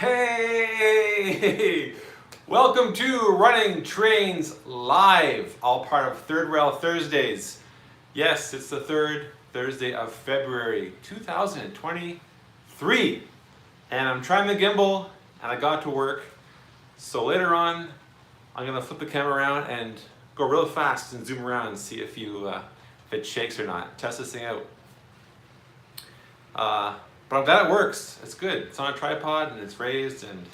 Hey! Welcome to Running Trains Live, all part of Third Rail Thursdays. Yes, it's the third Thursday of February 2023. And I'm trying the gimbal and I got to work. So later on, I'm gonna flip the camera around and go real fast and zoom around and see if it shakes or not. Test this thing out. But I'm glad it works. It's good. It's on a tripod and it's raised, and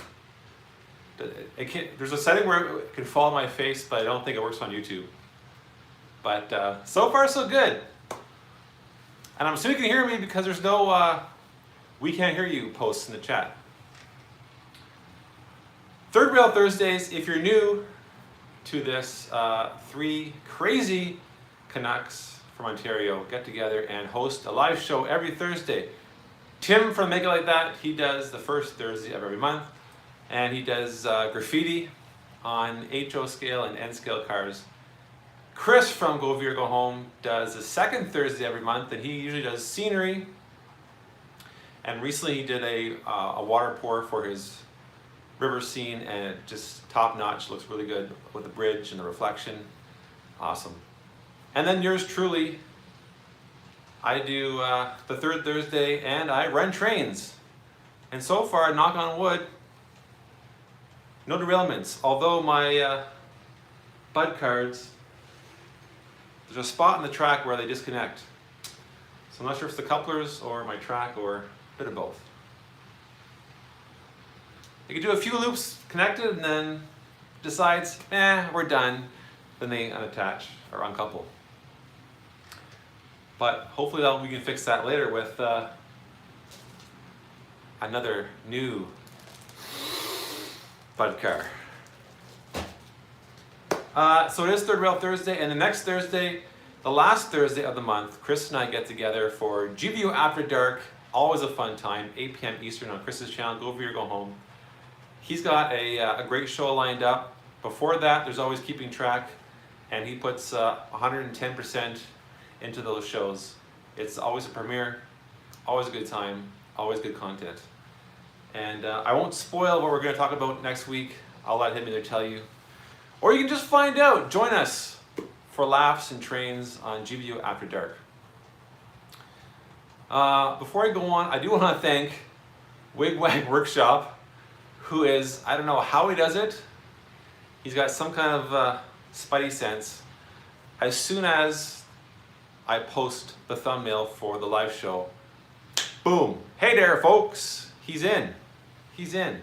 there's a setting where it can follow my face, but I don't think it works on YouTube. But so far so good. And I'm assuming you can hear me because there's no "we can't hear you" posts in the chat. Third Rail Thursdays, if you're new to this, three crazy Canucks from Ontario get together and host a live show every Thursday. Tim from Make It Like That, he does the first Thursday of every month, and he does graffiti on HO scale and N scale cars. Chris from Go Veer Go Home does the second Thursday every month, and he usually does scenery. And recently he did a water pour for his river scene, and it just top notch, looks really good with the bridge and the reflection. Awesome. And then yours truly, I do the third Thursday and I run trains. And so far, knock on wood, no derailments. Although my bud cards, there's a spot in the track where they disconnect. So I'm not sure if it's the couplers or my track or a bit of both. You can do a few loops connected and then decides, we're done. Then they unattach or uncouple. But hopefully we can fix that later with another new bud car. So it is Third Rail Thursday, and the next Thursday, the last Thursday of the month, Chris and I get together for GVU After Dark. Always a fun time, 8 p.m. Eastern on Chris's channel, Go Veer Go Home. He's got a great show lined up. Before that, there's always Keeping Track, and he puts 110% into those shows. It's always a premiere, always a good time, always good content. And I won't spoil what we're going to talk about next week. I'll let him either tell you, or you can just find out. Join us for laughs and trains on GVU After Dark. Before I go on, I do want to thank Wigwag Workshop, who is, I don't know how he does it. He's got some kind of spidey sense. As soon as I post the thumbnail for the live show, boom, hey there folks, he's in. He's in.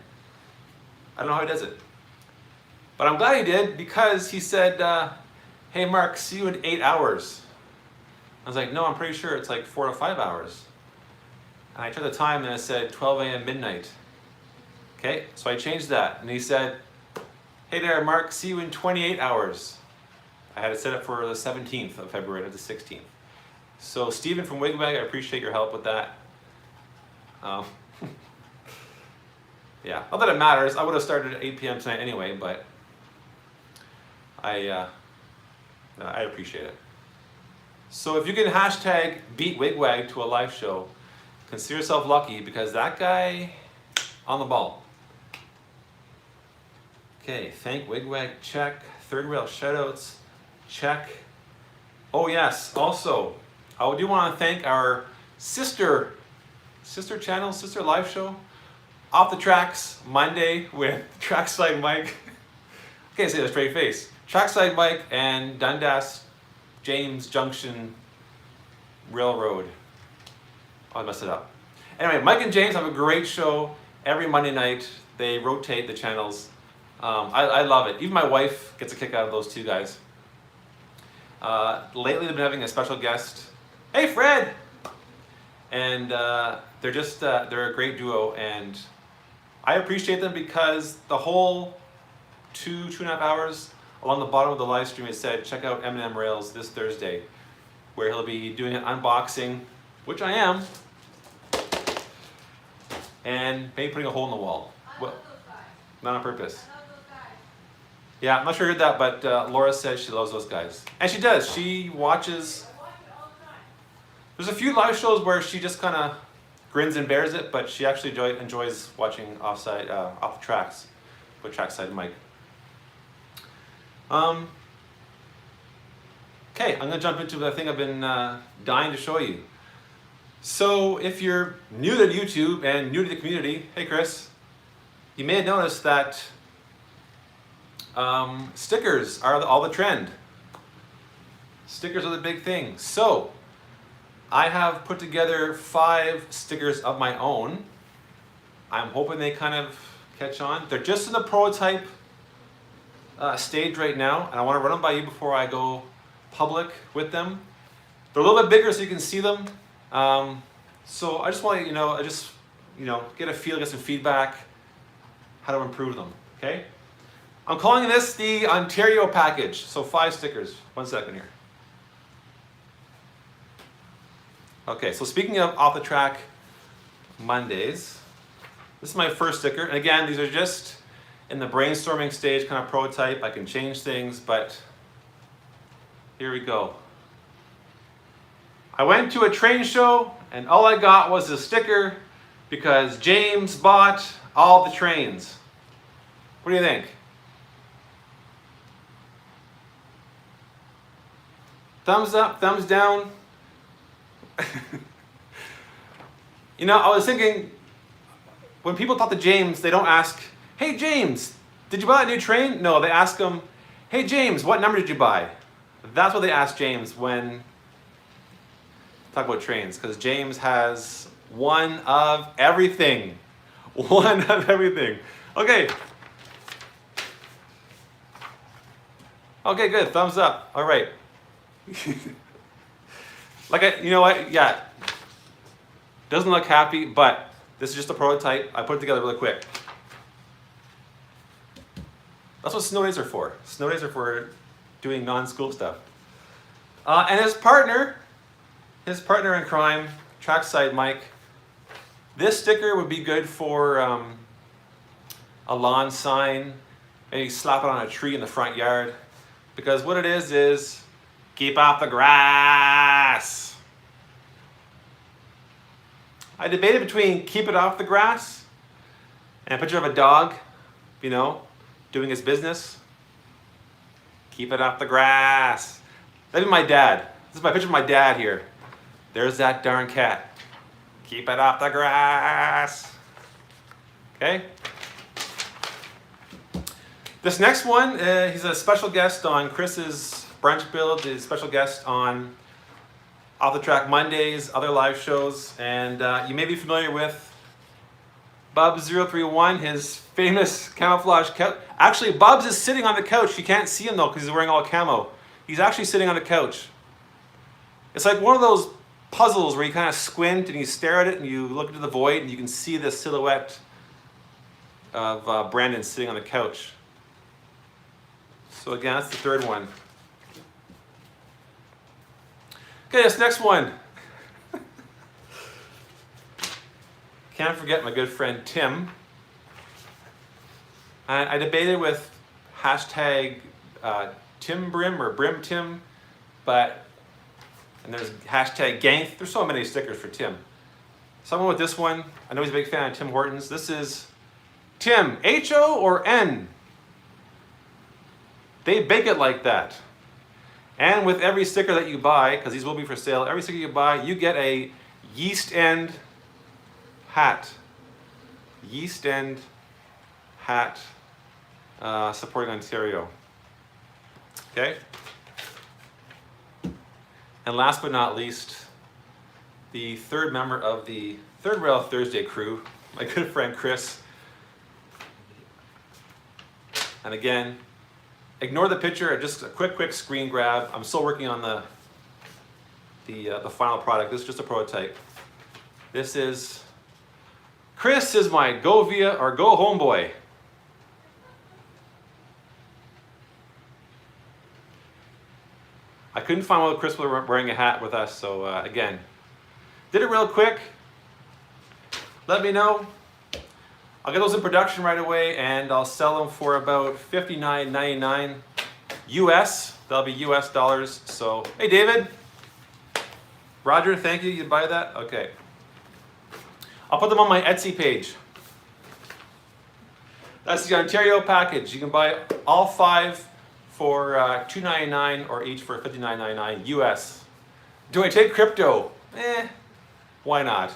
I don't know how he does it. But I'm glad he did, because he said, hey Mark, see you in 8 hours. I was like, no, I'm pretty sure it's like 4 to 5 hours. And I checked the time and it said 12 a.m. midnight. Okay, so I changed that. And he said, hey there Mark, see you in 28 hours. I had it set up for the 17th of February, not the 16th. So Stephen from Wigwag, I appreciate your help with that. Yeah, not that it matters. I would have started at 8 p.m. tonight anyway, but I appreciate it. So if you can hashtag beat Wigwag to a live show, consider yourself lucky, because that guy on the ball. Okay, thank Wigwag, check. Third Rail shoutouts, check. Oh yes, also, I do want to thank our sister channel, sister live show, Off the Tracks Monday with Trackside Mike. I can't say that straight face. Trackside Mike and Dundas James Junction Railroad. Oh, I messed it up. Anyway, Mike and James have a great show every Monday night. They rotate the channels. I love it. Even my wife gets a kick out of those two guys. Lately they've been having a special guest. Hey Fred! And they're a great duo, and I appreciate them because the whole 2.5 hours along the bottom of the live stream it said, check out M&M Rails this Thursday, where he'll be doing an unboxing, which I am, and maybe putting a hole in the wall. Well, not on purpose. Yeah, I'm not sure who heard that, but Laura says she loves those guys. And she does. She watches. There's a few live shows where she just kind of grins and bears it, but she actually enjoys watching off the tracks with trackside mic. Okay, I'm gonna jump into the thing I've been dying to show you. So if you're new to YouTube and new to the community, hey Chris, you may have noticed that stickers are all the trend. Stickers are the big thing. So I have put together 5 stickers of my own. I'm hoping they kind of catch on. They're just in the prototype stage right now, and I want to run them by you before I go public with them. They're a little bit bigger so you can see them. So I just want to, get a feel, get some feedback, how to improve them, okay? I'm calling this the Ontario package. So 5 stickers. 1 second here. Okay, so speaking of off the track Mondays, this is my first sticker. And again, these are just in the brainstorming stage, kind of prototype. I can change things, but here we go. I went to a train show and all I got was a sticker because James bought all the trains. What do you think? Thumbs up, thumbs down. I was thinking, when people talk to James, they don't ask, hey James, did you buy a new train? No, they ask him, hey James, what number did you buy? That's what they ask James when talk about trains, because James has one of everything. One of everything. Okay. Okay, good. Thumbs up. All right. You know what? Yeah. Doesn't look happy, but this is just a prototype. I put it together really quick. That's what snow days are for. Snow days are for doing non-school stuff. And his partner in crime, Trackside Mike. This sticker would be good for a lawn sign. Maybe slap it on a tree in the front yard. Because what it is keep off the grass. I debated between keep it off the grass and a picture of a dog, doing his business. Keep it off the grass. That'd be my dad. This is my picture of my dad here. There's that darn cat. Keep it off the grass. Okay? This next one, he's a special guest on Chris's brunch build. He's a special guest on Off the Track Mondays, other live shows. And you may be familiar with Bubs031, his famous camouflage couch. Actually, Bubs is sitting on the couch. You can't see him though because he's wearing all camo. He's actually sitting on the couch. It's like one of those puzzles where you kind of squint and you stare at it and you look into the void and you can see the silhouette of Brandon sitting on the couch. So again, that's the third one. Okay, this next one. Can't forget my good friend Tim. And I debated with hashtag TimBrim or BrimTim, and there's hashtag Ganth. There's so many stickers for Tim. So I went with this one. I know he's a big fan of Tim Hortons. This is Tim, H-O or N? They bake it like that. And with every sticker that you buy, because these will be for sale, every sticker you buy, you get a Yeast End hat. Yeast End hat supporting Ontario. Okay? And last but not least, the third member of the Third Rail Thursday crew, my good friend Chris. And again, ignore the picture, just a quick screen grab. I'm still working on the final product. This is just a prototype. This is, Chris is my go via or go home boy. I couldn't find one Chris was wearing a hat with us, so again, did it real quick. Let me know. I'll get those in production right away and I'll sell them for about $59.99 US. That'll be US dollars. So, hey David. Roger, thank you. You buy that? Okay. I'll put them on my Etsy page. That's the Ontario package. You can buy all 5 for $2.99 or each for $59.99 US. Do I take crypto? Why not?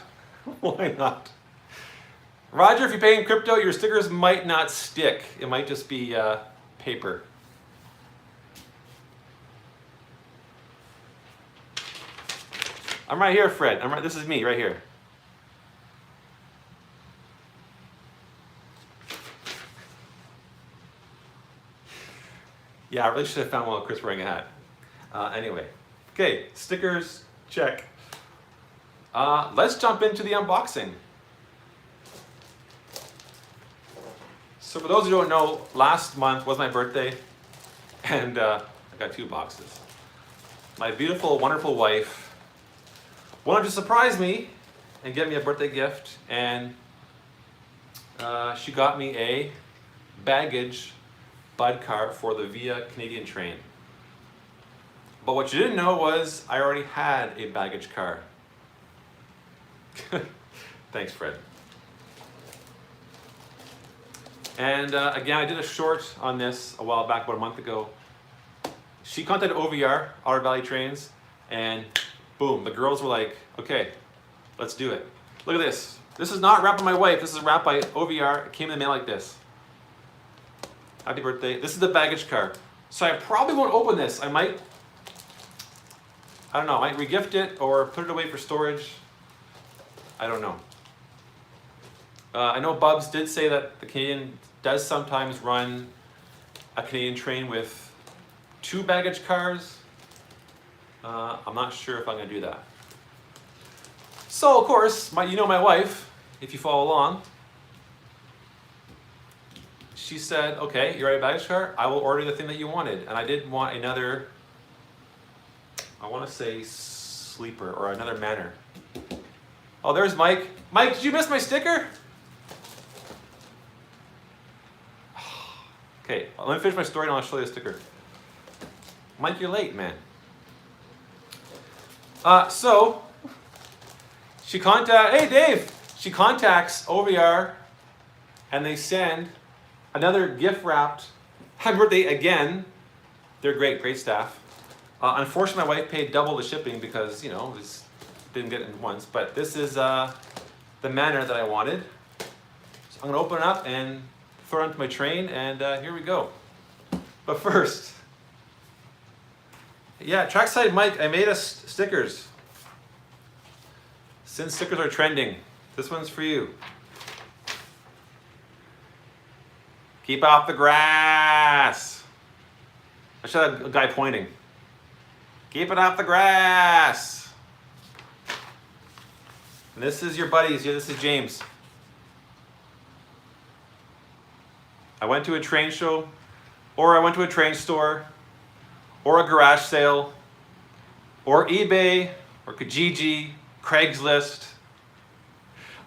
Why not? Roger, if you pay in crypto, your stickers might not stick. It might just be paper. I'm right here, Fred. This is me right here. Yeah, I really should have found one with Chris wearing a hat. Anyway, okay, stickers, check. Let's jump into the unboxing. So for those who don't know, last month was my birthday, and I got 2 boxes. My beautiful, wonderful wife wanted to surprise me and get me a birthday gift, and she got me a baggage bud car for the Via Canadian train. But what you didn't know was I already had a baggage car. Thanks, Fred. And again, I did a short on this a while back, about a month ago. She contacted OVR, Otter Valley Trains, and boom, the girls were like, okay, let's do it. Look at this. This is not wrapped by my wife. This is wrapped by OVR. It came in the mail like this. Happy birthday. This is the baggage car. So I probably won't open this. I might regift it or put it away for storage. I don't know. I know Bubs did say that the Canadian does sometimes run a Canadian train with 2 baggage cars. I'm not sure if I'm going to do that. So, of course, you know my wife, if you follow along. She said, okay, you're at a baggage car, I will order the thing that you wanted. And I did want another, I want to say sleeper or another manor. Oh, there's Mike. Mike, did you miss my sticker? Okay, let me finish my story and I'll show you the sticker. Mike, you're late, man. So, hey Dave! She contacts OVR and they send another gift wrapped happy birthday again. They're great staff. Unfortunately, my wife paid double the shipping because, just didn't get it in once. But this is the manor that I wanted. So I'm gonna open it up and throw it onto my train, and here we go. But first, yeah, Trackside Mike, I made us stickers. Since stickers are trending, this one's for you. Keep off the grass. I should have a guy pointing. Keep it off the grass. And this is your buddies. Yeah, this is James. I went to a train show, or I went to a train store, or a garage sale, or eBay, or Kijiji, Craigslist,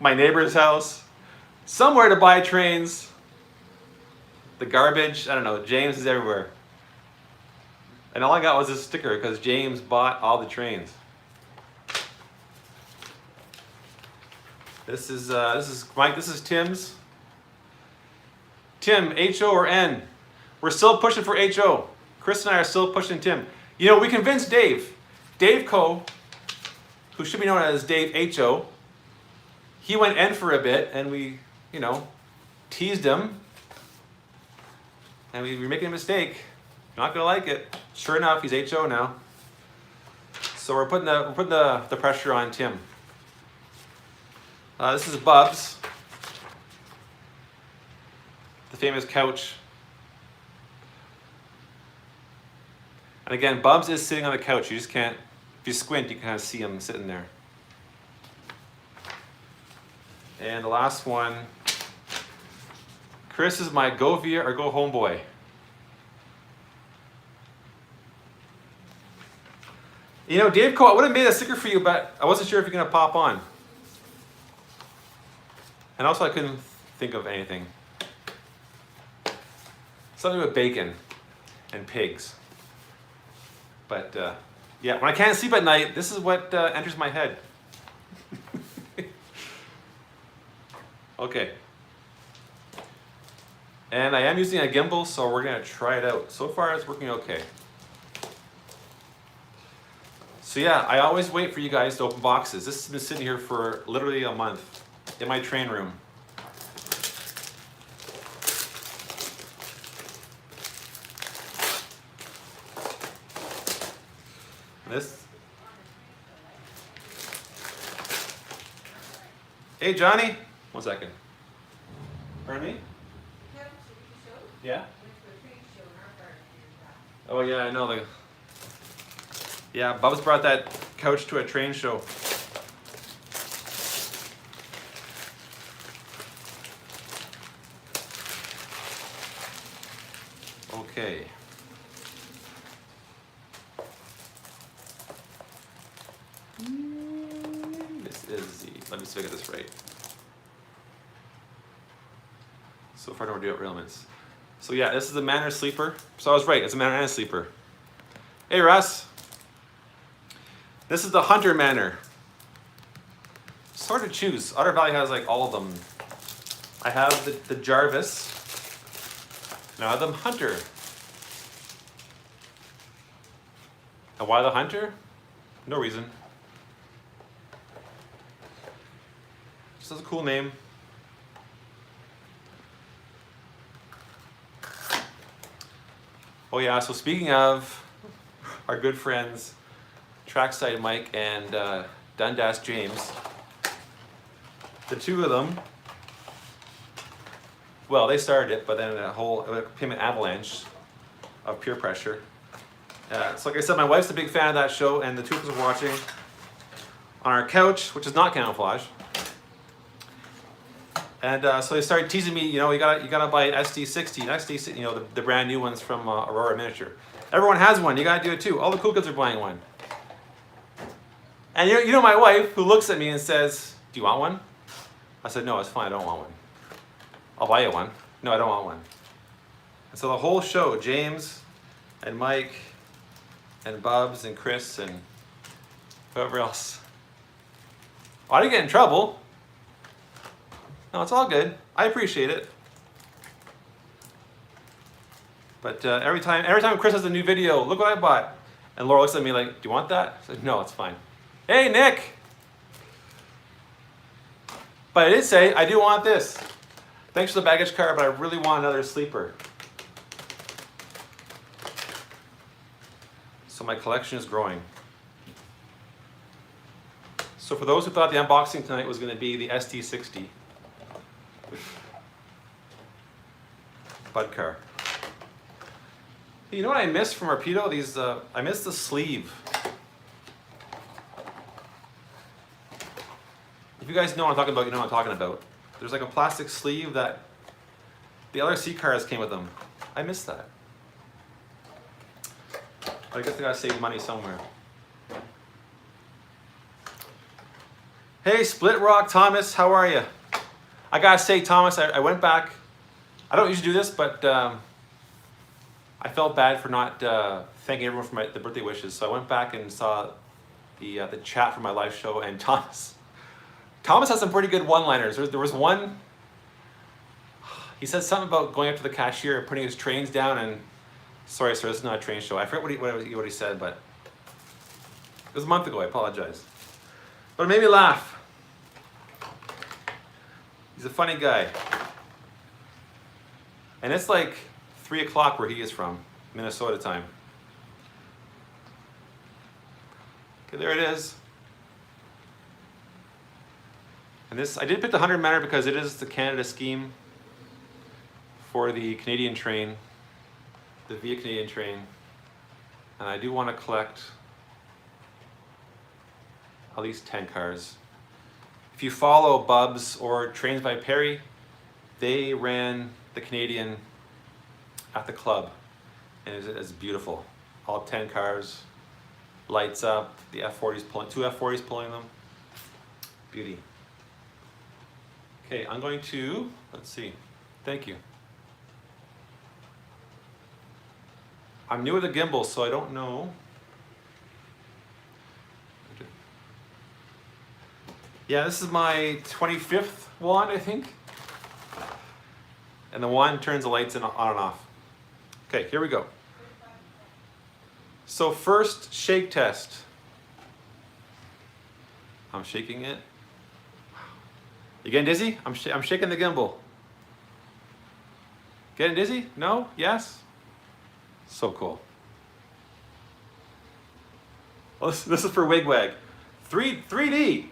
my neighbor's house, somewhere to buy trains. The garbage, I don't know, James is everywhere. And all I got was this sticker because James bought all the trains. This is Mike, this is Tim's. Tim, HO or N? We're still pushing for HO. Chris and I are still pushing Tim. We convinced Dave. Dave Coe, who should be known as Dave HO, he went N for a bit and we, teased him. And we were making a mistake. Not gonna like it. Sure enough, he's HO now. So we're putting the pressure on Tim. This is Bubs, the famous couch. And again, Bubs is sitting on the couch. You just can't, if you squint, you can kind of see him sitting there. And the last one, Chris is my go via or go home boy. Dave Cole, I would have made a sticker for you, but I wasn't sure if you're going to pop on. And also I couldn't think of anything. Something with bacon and pigs. But yeah, when I can't sleep at night, this is what enters my head. Okay. And I am using a gimbal, so we're gonna try it out. So far it's working okay. So yeah, I always wait for you guys to open boxes. This has been sitting here for literally a month in my train room. This. Hey Johnny, 1 second. Pardon me? Yeah? Oh yeah, I know. Yeah, Bubs brought that couch to a train show. Okay. This is the, let me see if I get this right. So far, I don't do it real minutes. So yeah, this is the Manor Sleeper. So I was right, it's a Manor and a Sleeper. Hey Russ. This is the Hunter Manor. It's hard to choose. Otter Valley has like all of them. I have the Jarvis. Now I have the Hunter. And why the Hunter? No reason. Just has a cool name. Oh yeah, so speaking of our good friends, Trackside Mike and Dundas James, the two of them, well, they started it, but then it became an avalanche of peer pressure. So like I said, my wife's a big fan of that show, and the two of us are watching on our couch, which is not camouflage. And so they started teasing me, you know, you gotta buy an SD60, SD, you know, the brand new ones from Aurora Miniature. Everyone has one, you gotta do it too. All the cool kids are buying one. And you know my wife, who looks at me and says, do you want one? I said, no, it's fine, I don't want one. I'll buy you one. No, I don't want one. And so the whole show, James and Mike and Bubs and Chris and whoever else. I didn't get in trouble. No, it's all good. I appreciate it. But every time Chris has a new video, look what I bought. And Laura looks at me like, do you want that? I said, no, it's fine. Hey, Nick! But I did say, I do want this. Thanks for the baggage car, but I really want another sleeper. So my collection is growing. So for those who thought the unboxing tonight was going to be the SD60 Bud car. You know what I missed from Rapido? These I missed the sleeve. If you guys know what I'm talking about, you know what I'm talking about. There's like a plastic sleeve that the LRC cars came with them. I missed that. But I guess I gotta save money somewhere. Hey, Split Rock Thomas, how are you? I gotta say, Thomas, I went back. I don't usually do this, but I felt bad for not thanking everyone for the birthday wishes. So I went back and saw the chat for my live show, and Thomas has some pretty good one-liners. There was one. He said something about going up to the cashier and putting his trains down. And sorry, sir, this is not a train show. I forget what he said, but it was a month ago. I apologize, but it made me laugh. He's a funny guy. And it's like 3 o'clock where he is from, Minnesota time. Okay, there it is. And this, I did pick the 100 Manor because it is the Canada scheme for the Canadian train, the Via Canadian train. And I do want to collect at least 10 cars. If you follow Bubs or Trains by Perry, they ran the Canadian at the club, and it's beautiful. All 10 cars, lights up, the F40s pulling, 2 F40s pulling them. Beauty. Okay, I'm going to, let's see, thank you. I'm new with the gimbal, so I don't know. Yeah, this is my 25th wand, I think. And the 1 turns the lights on and off. Okay, here we go. So first shake test. I'm shaking it. You getting dizzy? I'm shaking the gimbal. Getting dizzy? No? Yes? So cool. Well, this is for Wigwag. 3D.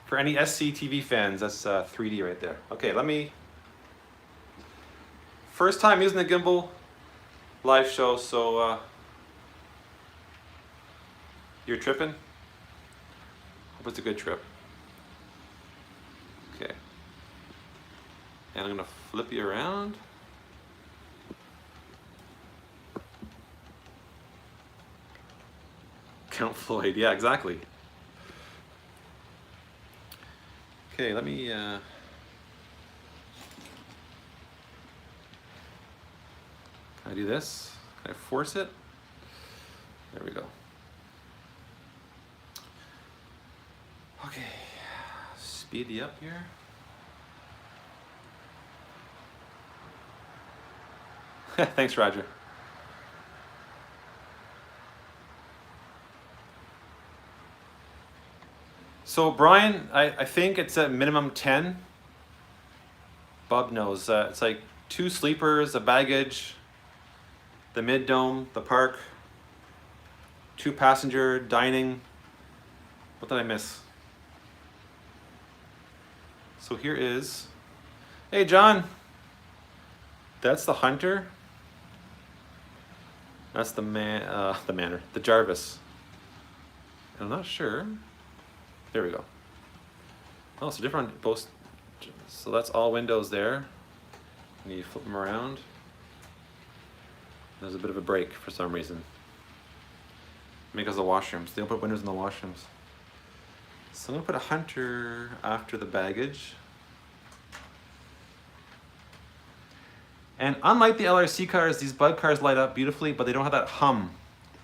For any SCTV fans, that's 3D right there. Okay, let me... First time using the gimbal, live show, so you're tripping? Hope it's a good trip. Okay. And I'm gonna flip you around. Count Floyd, yeah, exactly. Okay, let me, can I do this? Can I force it? There we go. Okay, speed you up here. Thanks, Roger. So Brian, I think it's at minimum 10. Bob knows. It's like 2 sleepers, a baggage, the mid-dome, the park, 2 passenger, dining. What did I miss? So here is, hey John, that's the Hunter. That's the Manor, the Jarvis. I'm not sure. There we go. Oh, so different both. So that's all windows there. And you flip them around. There's a bit of a break for some reason. Because of the washrooms. They don't put windows in the washrooms. So I'm gonna put a Hunter after the baggage. And unlike the LRC cars, these bug cars light up beautifully, but they don't have that hum,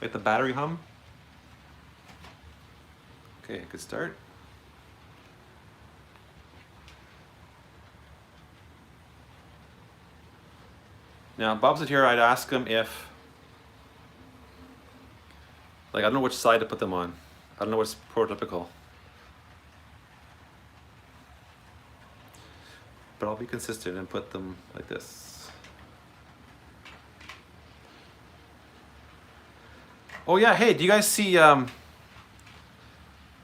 like the battery hum. Okay, good start. Now, Bob's not here, I'd ask him if, like, I don't know which side to put them on. I don't know what's prototypical. But I'll be consistent and put them like this. Oh yeah, hey, do you guys see, is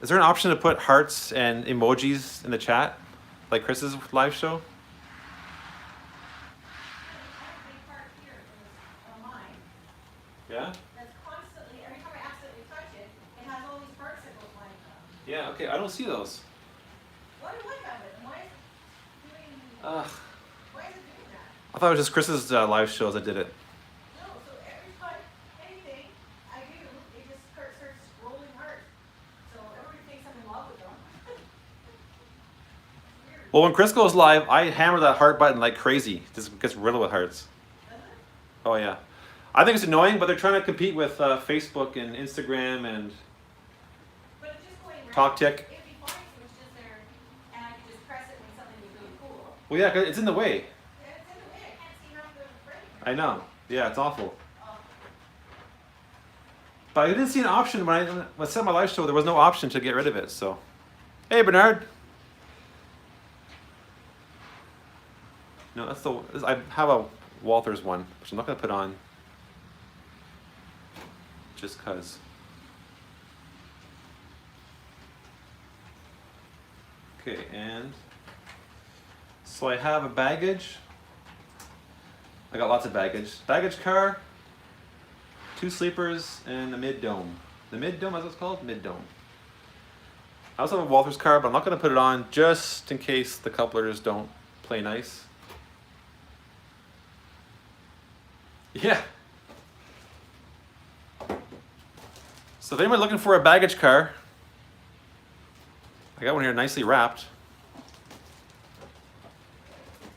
there an option to put hearts and emojis in the chat? Like Chris's live show? Yeah? That's constantly, every time I accidentally touch it, it has all these heart symbols lined up. Yeah, okay, I don't see those. Why do I have it? And why is it doing, why is it doing that? I thought it was just Chris's live shows that did it. No, so every time, anything I do, it just starts scrolling heart. So everybody thinks I'm in love with them. Weird. Well, when Chris goes live, I hammer that heart button like crazy. Just gets riddled with hearts. Does it? Oh yeah. I think it's annoying, but they're trying to compete with Facebook and Instagram and But it's just going right. TalkTick. It'd be fine if it was just there, and I could just press it when something was really cool. Well, yeah, 'cause it's in the way. Yeah, it's in the way. I can't see half the frame. I know. Yeah, it's awful. Oh. But I didn't see an option when I set my live show. There was no option to get rid of it. So, hey Bernard. No, that's the. I have a Walters one, which I'm not gonna put on. Just cause. Okay, and so I have a baggage. I got lots of baggage. Baggage car, 2 sleepers, and a mid-dome. The mid-dome, that's what it's called? Mid-dome. I also have a Walters car, but I'm not gonna put it on just in case the couplers don't play nice. Yeah. So if anyone's looking for a baggage car, I got one here nicely wrapped.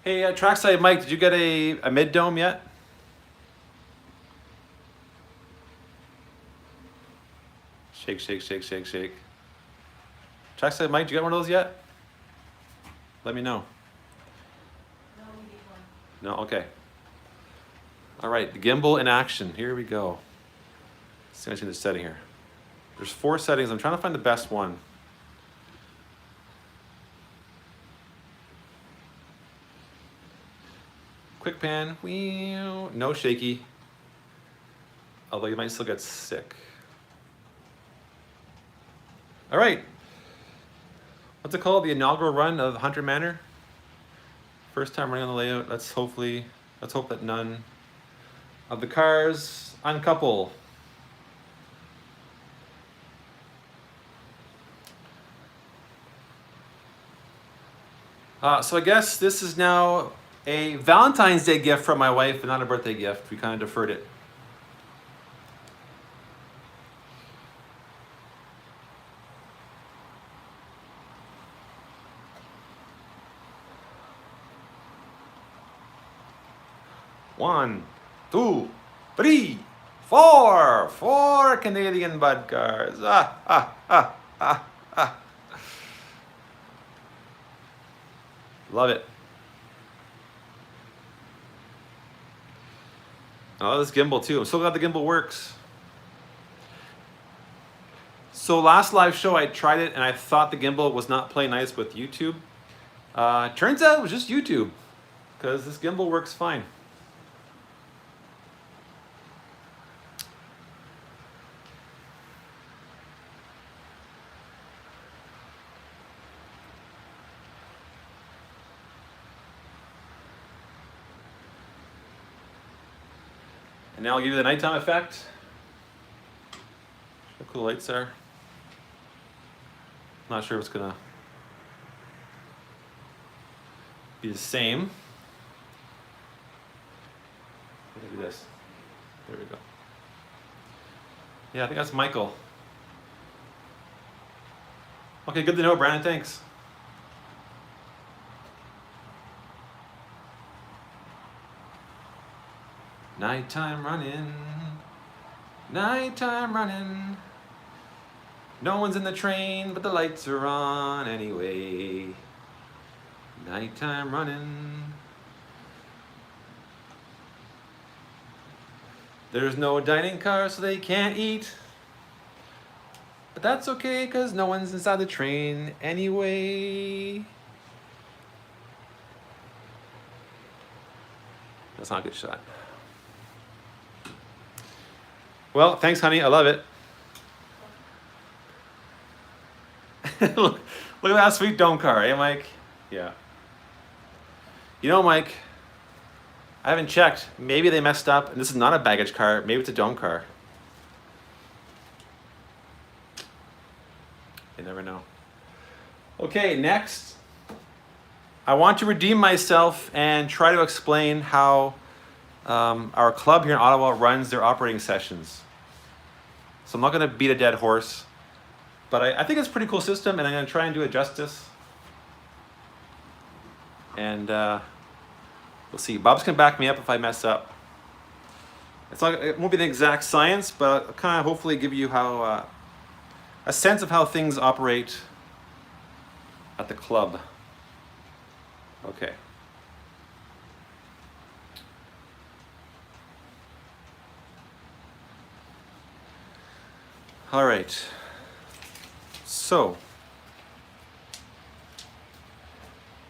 Hey, Trackside Mike, did you get a mid-dome yet? Shake, shake, shake, shake, shake. Trackside Mike, do you got one of those yet? Let me know. No, we need one. No, okay. All right, the gimbal in action. Here we go. Let's see what's in the setting here. There's 4 settings. I'm trying to find the best one. Quick pan, no shaky. Although you might still get sick. All right. What's it called? The inaugural run of Hunter Manor. First time running on the layout. Let's hope that none of the cars uncouple. So I guess this is now a Valentine's Day gift from my wife, and not a birthday gift. We kind of deferred it. One, two, three, four. 4 Canadian Bud cars. Love it. Oh, this gimbal too. I'm so glad the gimbal works. So last live show I tried it and I thought the gimbal was not playing nice with YouTube. Turns out it was just YouTube, because this gimbal works fine. And now I'll give you the nighttime effect. How cool the lights are. Not sure if it's gonna be the same. Maybe this. There we go. Yeah, I think that's Michael. Okay, good to know, Brandon. Thanks. Nighttime running, nighttime running. No one's in the train, but the lights are on anyway. Nighttime running. There's no dining car, so they can't eat. But that's okay, because no one's inside the train anyway. That's not a good shot. Well, thanks, honey. I love it. Look at that sweet dome car, eh, Mike? Yeah. You know, Mike, I haven't checked. Maybe they messed up, and this is not a baggage car. Maybe it's a dome car. You never know. Okay, next. I want to redeem myself and try to explain how our club here in Ottawa runs their operating sessions. So I'm not going to beat a dead horse, but I think it's a pretty cool system, and I'm going to try and do it justice. And we'll see. Bob's going to back me up if I mess up. It won't be the exact science, but I'll kind of hopefully give you how a sense of how things operate at the club. Okay. All right, so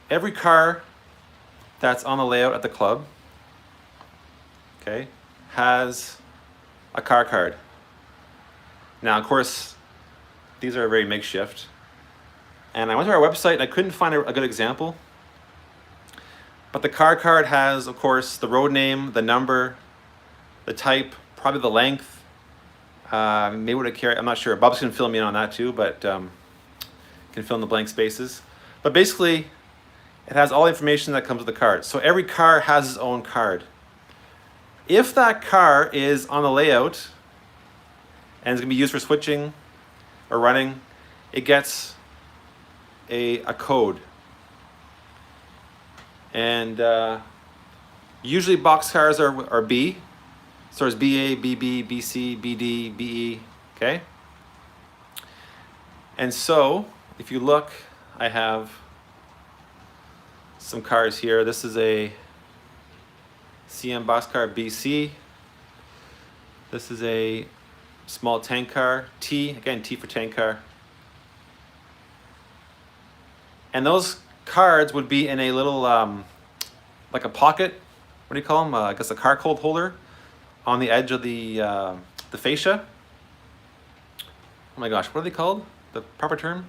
every car that's on the layout at the club, okay, has a car card. Now, of course, these are very makeshift. And I went to our website and I couldn't find a good example. But the car card has, of course, the road name, the number, the type, probably the length. Maybe what it carry, I'm not sure. Bob's gonna fill me in on that too, but can fill in the blank spaces. But basically, it has all the information that comes with the card. So every car has its own card. If that car is on the layout and is gonna be used for switching or running, it gets a code. And usually box cars are B. So there's BA, BB, BC, BD, BE, okay? And so if you look, I have some cars here. This is a CM boxcar BC. This is a small tank car, T, again T for tank car. And those cards would be in a little, like a pocket, what do you call them? I guess a car code holder on the edge of the fascia. Oh my gosh, what are they called? The proper term?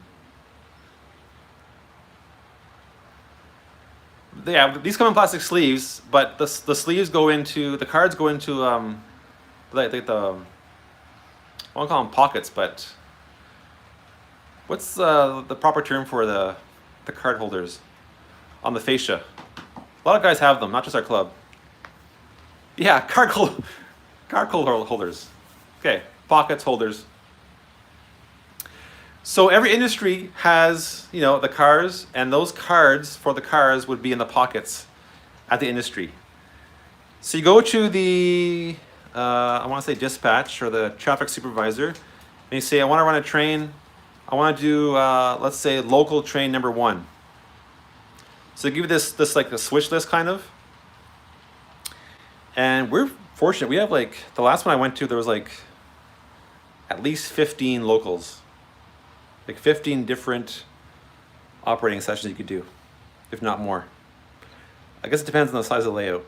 Yeah, these come in plastic sleeves, but the sleeves go into, the cards go into, like the, I won't call them pockets, but what's the proper term for the card holders on the fascia? A lot of guys have them, not just our club. Yeah, card holders. Okay, pockets, holders. So every industry has, you know, the cars, and those cards for the cars would be in the pockets at the industry. So you go to the, I want to say dispatch or the traffic supervisor, and you say, I want to run a train. I want to do, let's say, local train number 1. So they give you this like a switch list kind of. And we're fortunate. We have like, the last one I went to, there was like at least 15 locals. Like 15 different operating sessions you could do, if not more. I guess it depends on the size of the layout.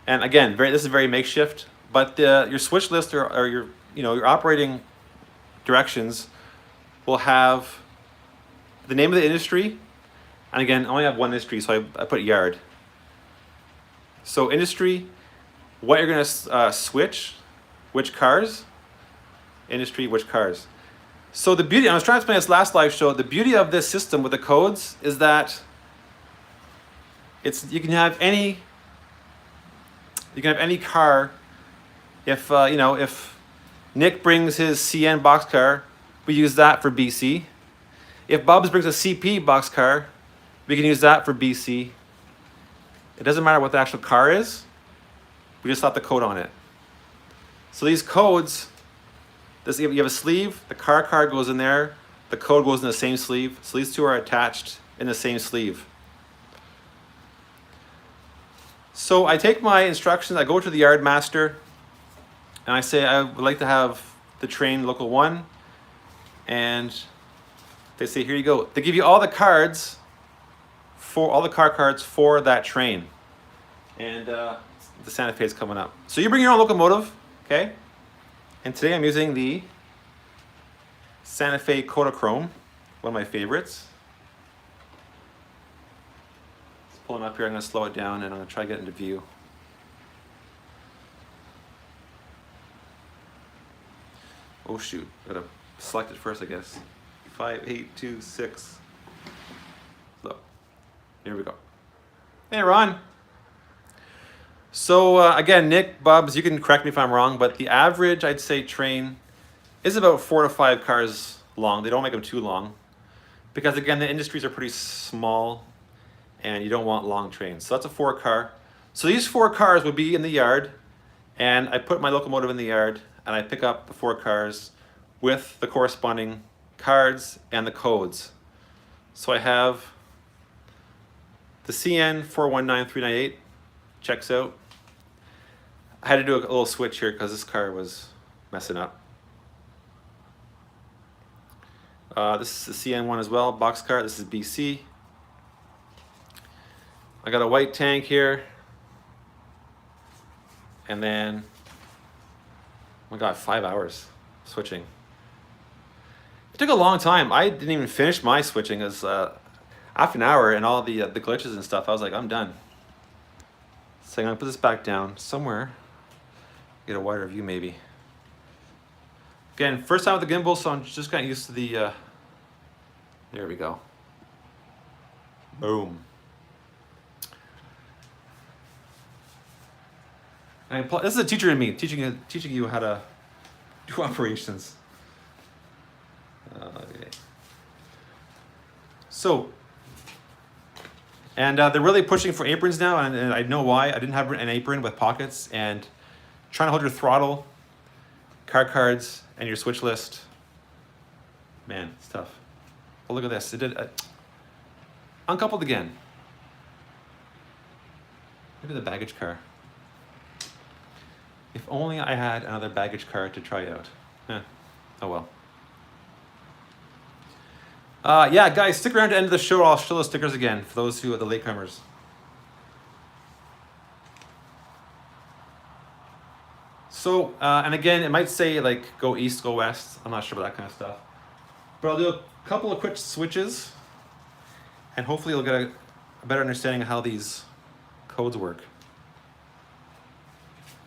And again, this is very makeshift, but your switch list or your, you know, your operating directions will have the name of the industry. And again, I only have one industry, so I put yard. So industry, what you're gonna switch, which cars, industry, which cars. So the beauty, I was trying to explain this last live show, the beauty of this system with the codes is that you can have any car. If you know, if Nick brings his CN boxcar, we use that for BC. If Bubs brings a CP boxcar, we can use that for BC. It doesn't matter what the actual car is, we just slap the code on it. So these codes, you have a sleeve, the car card goes in there, the code goes in the same sleeve, so these two are attached in the same sleeve. So I take my instructions, I go to the yard master, and I say I would like to have the train local 1, and they say, here you go. They give you all the cards, all the car cards for that train. And the Santa Fe is coming up. So you bring your own locomotive, okay? And today I'm using the Santa Fe Kodachrome, one of my favorites. It's pulling up here, I'm gonna slow it down and I'm gonna try to get into view. Oh shoot, gotta select it first, I guess. 5, 8, 2, 6. Slow. Here we go. Hey Ron. So again, Nick, Bubs, you can correct me if I'm wrong, but the average, I'd say, train is about 4 to 5 cars long. They don't make them too long because again, the industries are pretty small and you don't want long trains. So that's a 4 car. So these 4 cars would be in the yard, and I put my locomotive in the yard and I pick up the 4 cars with the corresponding cards and the codes. So I have the CN 419398, checks out. I had to do a little switch here because this car was messing up. This is the CN one as well, box car. This is BC. I got a white tank here. And then, oh my God, 5 hours switching. It took a long time. I didn't even finish my switching. It was half an hour and all the glitches and stuff. I was like, I'm done. So I'm gonna put this back down somewhere. Get a wider view maybe. Again, first time with the gimbal, so I'm just getting used to the, there we go. Boom. And this is a teacher in me, teaching you how to do operations. Okay. So, and they're really pushing for aprons now, and I know why. I didn't have an apron with pockets, and trying to hold your throttle, car cards, and your switch list Man, it's tough. Oh, look at this. It did uncoupled again. Maybe the baggage car. If only I had another baggage car to try out. Oh well. Yeah, guys, stick around to the end of the show. I'll show the stickers again for those who are the latecomers. So, and again, it might say like go east, go west. I'm not sure about that kind of stuff. But I'll do a couple of quick switches and hopefully you'll get a better understanding of how these codes work.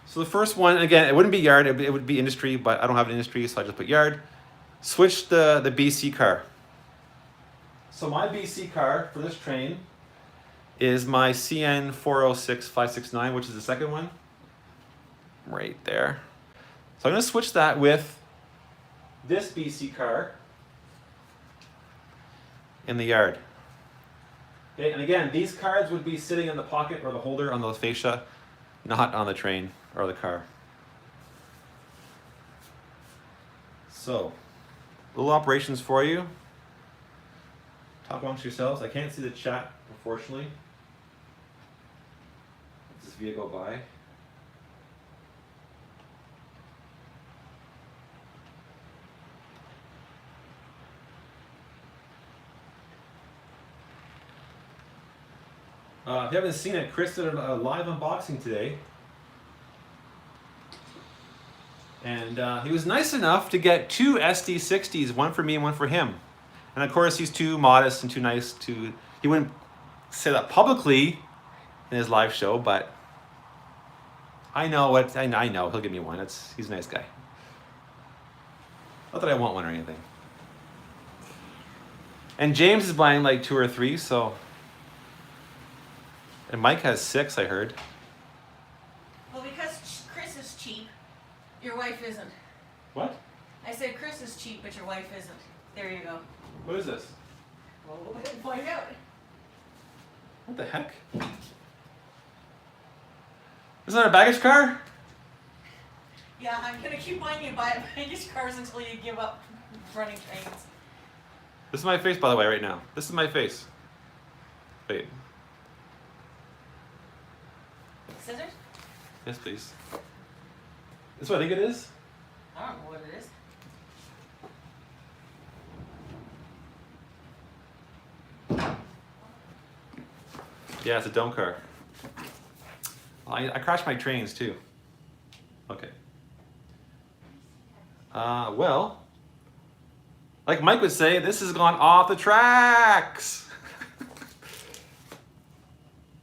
So the first one, again, it wouldn't be yard, it would be industry, but I don't have an industry, so I just put yard. Switch the BC car. So my BC car for this train is my CN 406569, which is the second one. Right there. So I'm going to switch that with this BC car in the yard. Okay, and again, these cards would be sitting in the pocket or the holder on the fascia, not on the train or the car. So, little operations for you. Talk amongst yourselves. I can't see the chat, unfortunately. Let this video go by. If you haven't seen it, Chris did a live unboxing today. And he was nice enough to get two SD60s, one for me and one for him. And of course, he's too modest and too nice to, he wouldn't say that publicly in his live show, but I know he'll give me one. He's a nice guy. Not that I want one or anything. And James is buying like 2 or 3, so. And Mike has 6, I heard. Well, because Chris is cheap, your wife isn't. What? I said Chris is cheap, but your wife isn't. There you go. What is this? Well, we'll find out. What the heck? Isn't that a baggage car? Yeah, I'm gonna keep buying you baggage cars until you give up running trains. This is my face, by the way, right now. This is my face. Wait. Scissors? Yes, please. This what I think it is? I don't know what it is. Yeah, it's a dome car. I crash my trains too. Okay. Well, like Mike would say, this has gone off the tracks.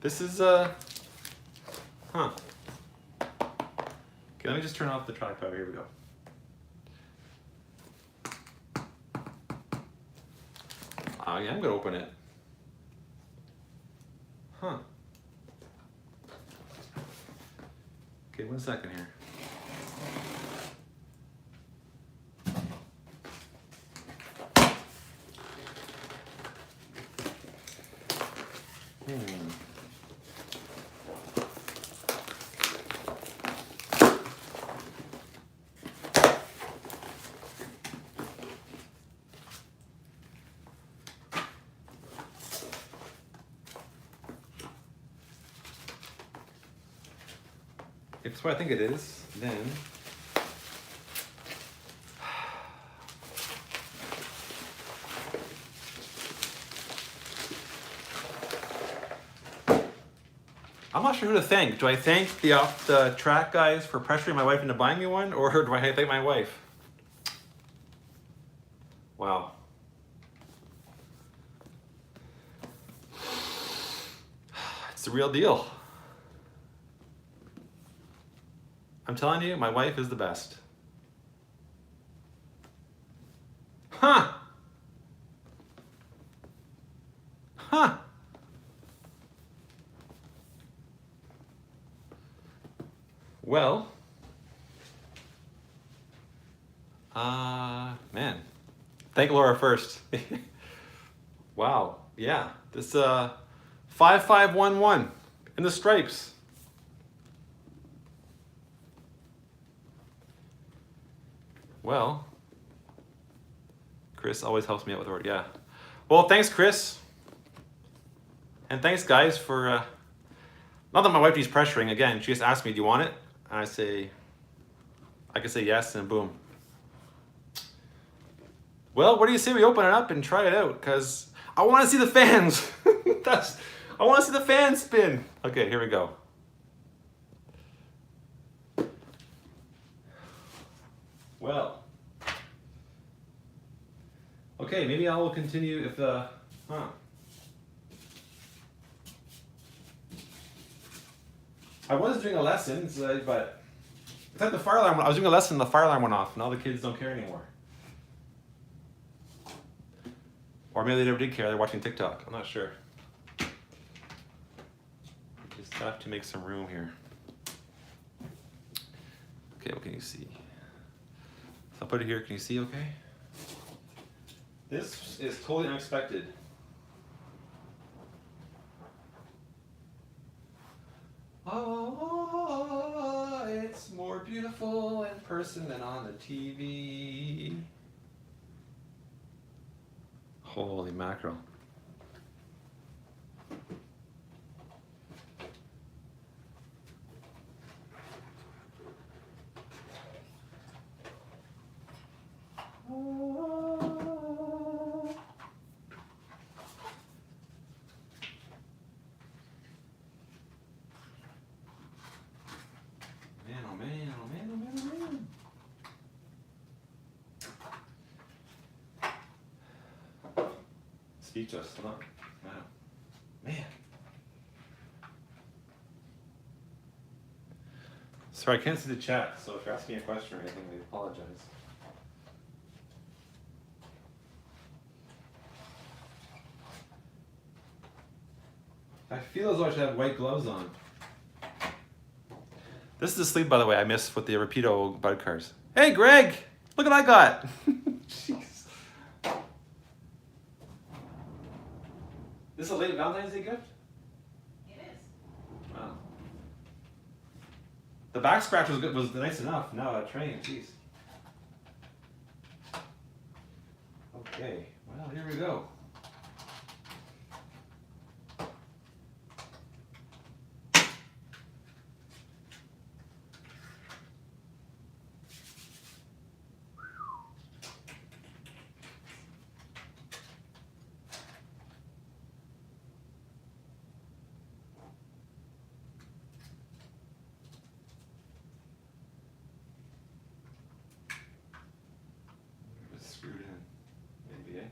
This is huh. Okay, let me just turn off the track power. Here we go. Yeah, I'm gonna open it. Huh. Okay, 1 second here. If it's what I think it is, then I'm not sure who to thank. Do I thank the off the track guys for pressuring my wife into buying me one, or do I thank my wife? Wow. It's the real deal. I'm telling you, my wife is the best. Huh. Huh. Well, man, thank Laura first. Wow, yeah, this 5511 in the stripes. Well, Chris always helps me out with order. Yeah. Well, thanks, Chris. And thanks, guys, for... not that my wife needs pressuring. Again, she just asked me, do you want it? And I can say yes, and boom. Well, what do you say we open it up and try it out? Because I want to see the fans. I want to see the fans spin. Okay, here we go. Well. Okay, maybe I will continue if I was doing a lesson, but it's like the fire alarm. I was doing a lesson, the fire alarm went off, and all the kids don't care anymore. Or maybe they never did care. They're watching TikTok. I'm not sure. Just have to make some room here. Okay, what can you see? So I'll put it here. Can you see? Okay. This is totally unexpected. Oh, it's more beautiful in person than on the TV. Holy mackerel. Speechless, huh? Wow. Man. Sorry, I can't see the chat, so if you're asking me a question or anything, I apologize. I feel as though I should have white gloves on. This is the sleeve, by the way, I missed with the Rapido bud cars. Hey, Greg! Look what I got! Jeez. This is a late Valentine's Day gift? It is. Wow. The back scratch was good, was nice enough. Now a train, jeez. Okay, well, here we go. Screwed in, maybe, eh?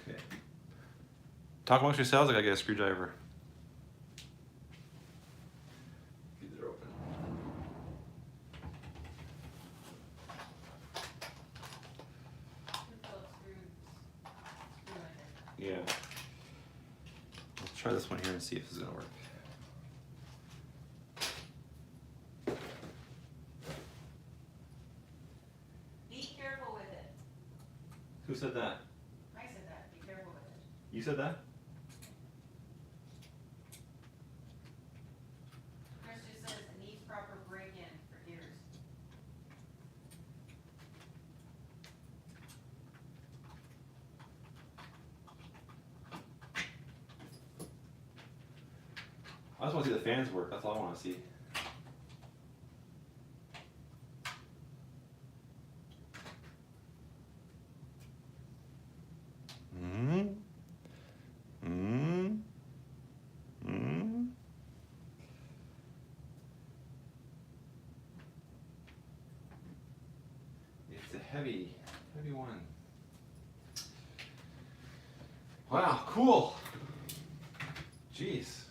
Okay. Talk amongst yourselves, I gotta get a screwdriver. Keep it open. Yeah. Let's try this one here and see if this is gonna work. Be careful with it. Who said that? I said that. Be careful with it. You said that? Chris just says it needs proper break-in for gears. I just want to see the fans work. That's all I want to see. It's a heavy one. Wow, cool. Jeez.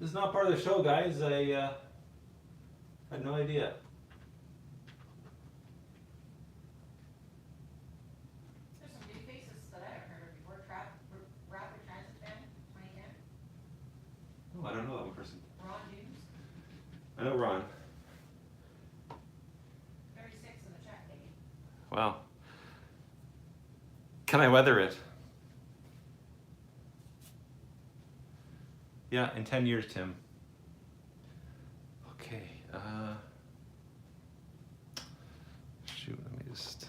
This is not part of the show, guys. I had no idea. There's some new faces that I haven't heard of before. Rapid Transit Fan, 2010. Oh, I don't know that one person. Ron Dunes, I know Ron. 36 in the chat, baby. Wow. Can I weather it? Yeah, in 10 years, Tim. Okay. Shoot, let me just.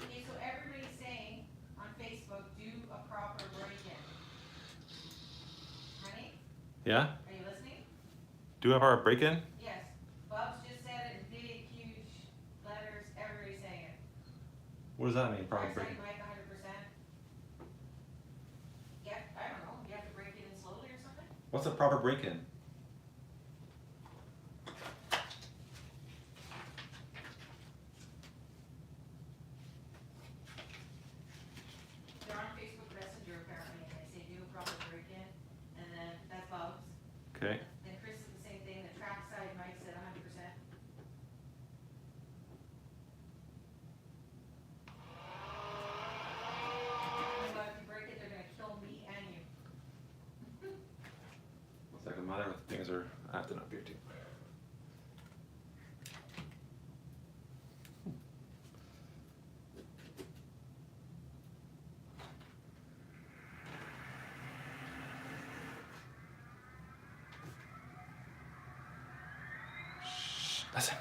Okay, so everybody's saying on Facebook, do a proper break-in. Honey, Yeah? are you listening? Do we have our break-in? Yes. Bubs just said it in big, huge letters. Everybody's saying it. What does that mean, proper Our break-in? site mic 100%. Yeah, I don't know. You have to break it in slowly or something? What's a proper break-in? They're on Facebook Messenger apparently, and they say do a proper break-in, and then that's Bubs. Okay. Then Chris is the same thing. The trackside mic said 100%. And if you break it, they're gonna kill me and you. One second, my other things are acting up here too. Shh, listen.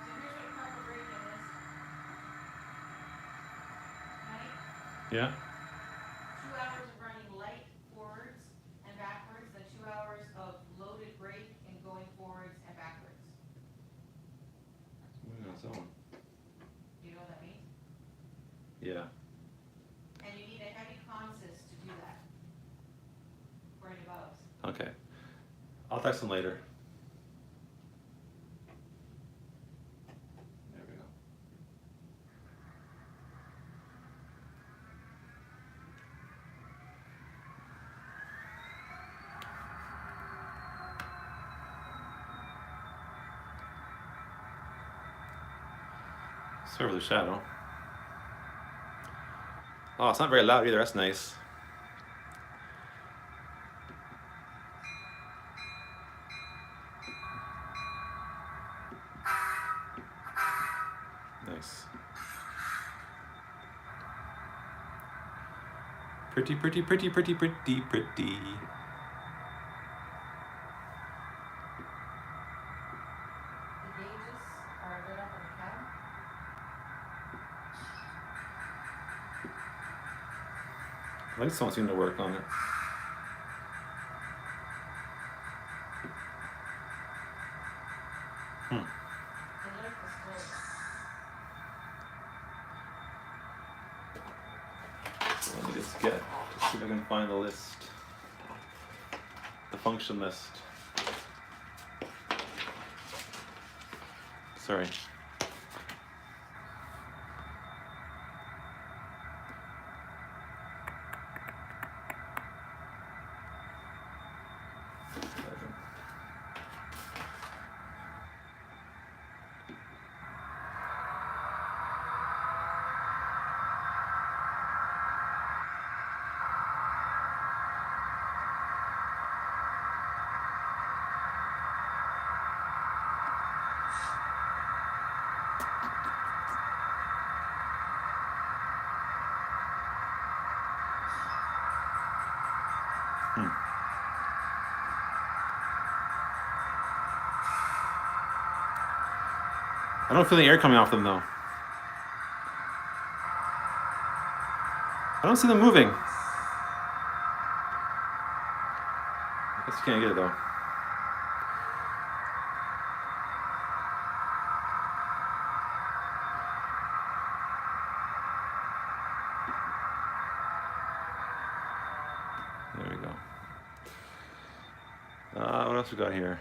So here's what a proper break-in is. Right? Yeah? 2 hours of running light forwards and backwards, then 2 hours of loaded brake and going forwards and backwards. Moving on its own. Do you know what that means? Yeah. And you need a heavy consist to do that. According to Bubs. Okay. I'll text them later. There we go. Serve the shadow. Oh, it's not very loud either. That's nice. Nice. Pretty, pretty, pretty, pretty, pretty, pretty. The gauges are lit up on the cab. Lights don't seem to work on it. The light was closed. So let me just see if I can find the list. The function list. Sorry. I don't feel the air coming off them though. I don't see them moving. I guess you can't get it though. There we go. What else we got here?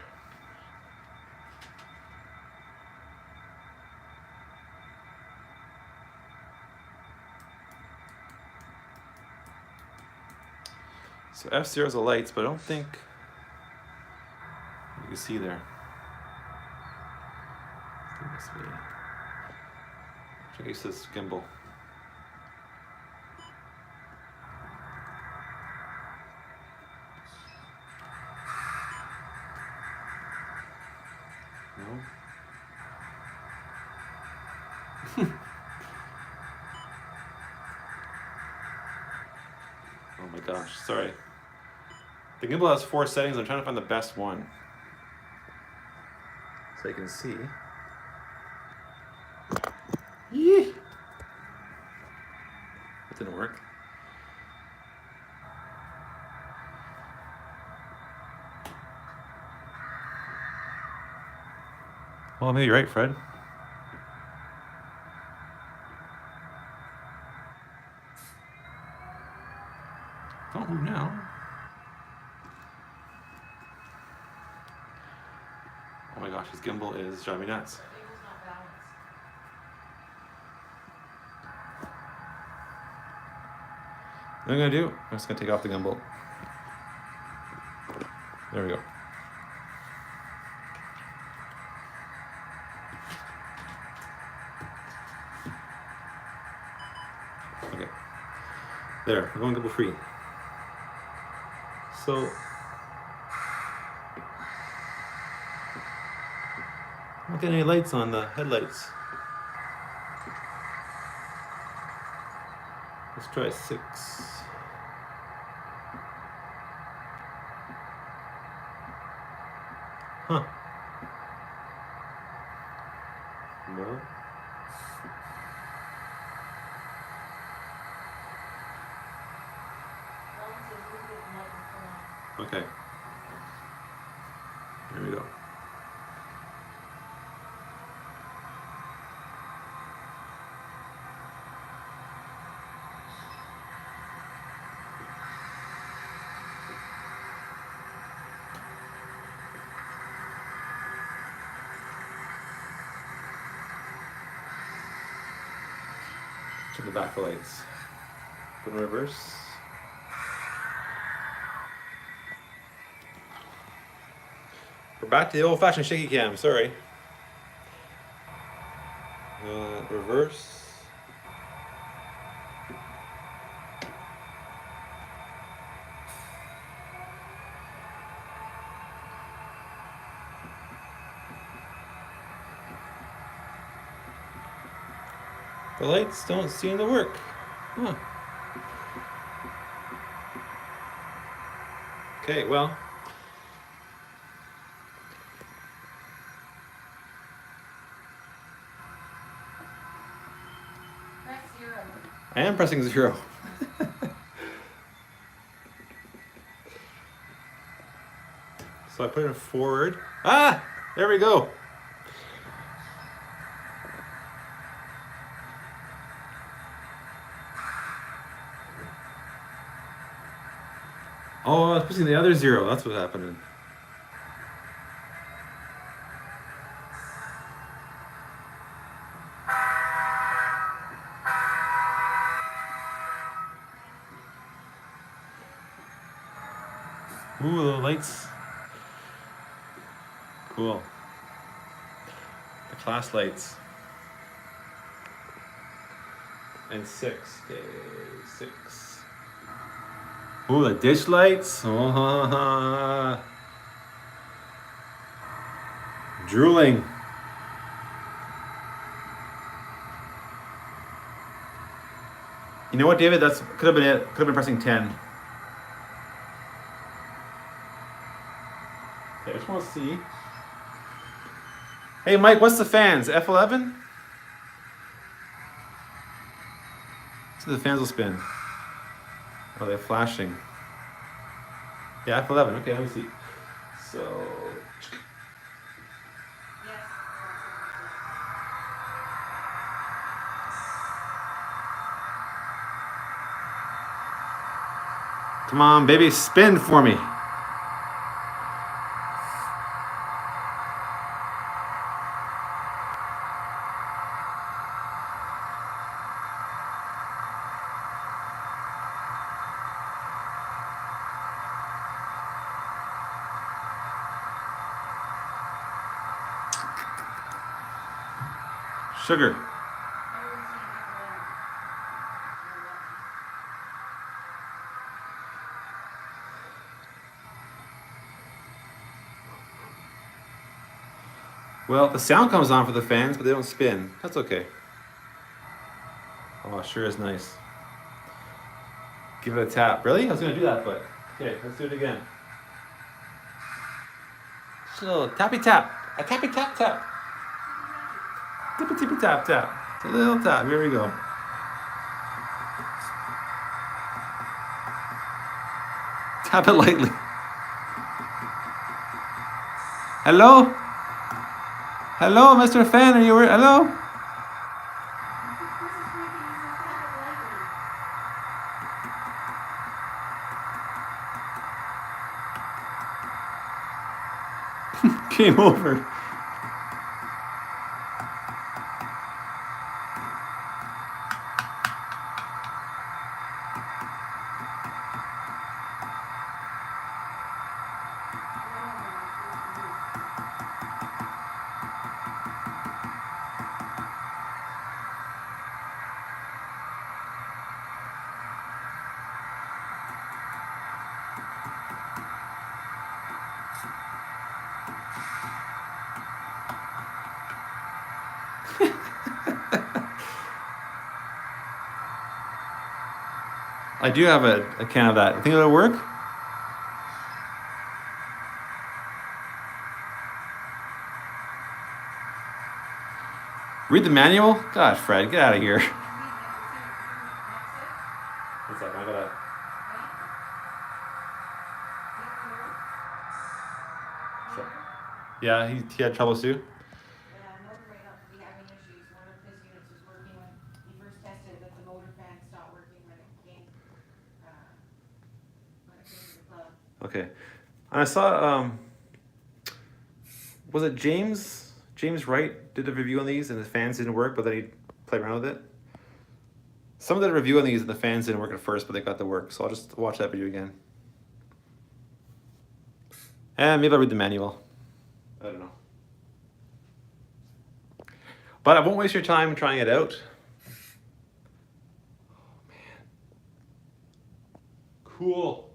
So F0 is the lights, but I don't think you can see there. I think this way. I use this gimbal. Oh my gosh, sorry. The gimbal has 4 settings. I'm trying to find the best one. So you can see. Yee! That didn't work. Well, maybe you're right, Fred. Don't move now. Oh my gosh, this gimbal is driving me nuts. Cable's not balanced. What I'm gonna do, I'm just gonna take off the gimbal. There we go. Okay. There, we're going gimbal free. So, I'm not getting any lights on the headlights. Let's try 6. Huh. No. Okay. Here we go. Turn the back lights. Put in reverse. We're back to the old-fashioned shaky cam. Sorry. Reverse. The lights don't seem to work. Huh. Okay, well. Press 0. I am pressing 0. So I put it forward. Ah! There we go. Oh, I was pushing the other 0. That's what's happening. Ooh, the lights. Cool. The class lights. And 6. Okay, 6. Ooh, the dish lights. Oh, drooling. You know what, David? That's could have been it. Could have been pressing 10. Okay, I just want to see. Hey, Mike, what's the fans? F11? So the fans will spin. Oh, they're flashing. Yeah, F11. Okay, let me see. So. Yes. Come on, baby, spin for me. Sugar. Well, the sound comes on for the fans, but they don't spin. That's okay. Oh, sure is nice. Give it a tap. Really? I was gonna do that, but okay, let's do it again. Just a little tappy tap. A tappy tap tap. Tippy tippy tap tap. It's a little tap. Here we go. Tap it lightly. Hello? Hello, Mr. Fan, are you hello? Game over. I do have a can of that. I think it'll work. Read the manual? Gosh, Fred, get out of here. One second, I gotta. Yeah, he had trouble too. Yeah, motor right up to be having issues. One of his units was working when he first tested, but the motor fan stopped working when it came to the club. Okay. And I saw was it James Wright did a review on these and the fans didn't work, but then he played around with it. Someone did a review on these and the fans didn't work at first, but they got to work. So I'll just watch that video again. And maybe I'll read the manual. I don't know. But I won't waste your time trying it out. Oh, man. Cool.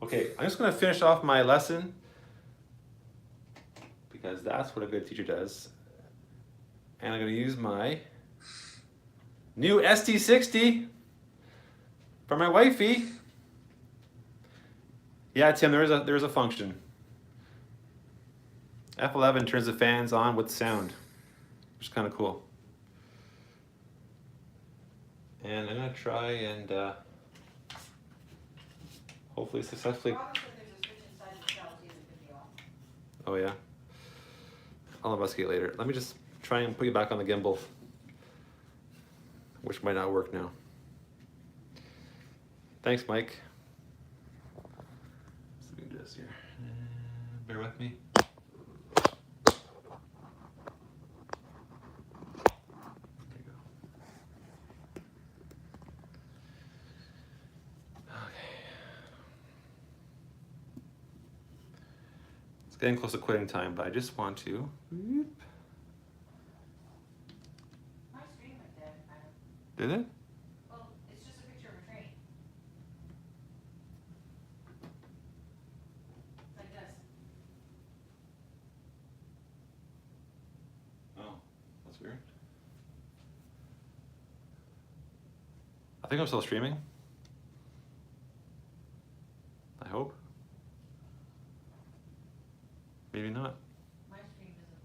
Okay, I'm just going to finish off my lesson because that's what a good teacher does. And I'm going to use my new SD60 for my wifey. Yeah, Tim, there is a function. F11 turns the fans on with sound, which is kind of cool. And I'm gonna try and hopefully successfully. Oh yeah. I'll investigate later. Let me just try and put you back on the gimbal, which might not work now. Thanks, Mike. Let's do this here. Bear with me. Getting close to quitting time, but I just want to. My screen went dead, kind of. Did it? Well, it's just a picture of a train. Like this. Oh, that's weird. I think I'm still streaming. I hope. Maybe not. My screen doesn't.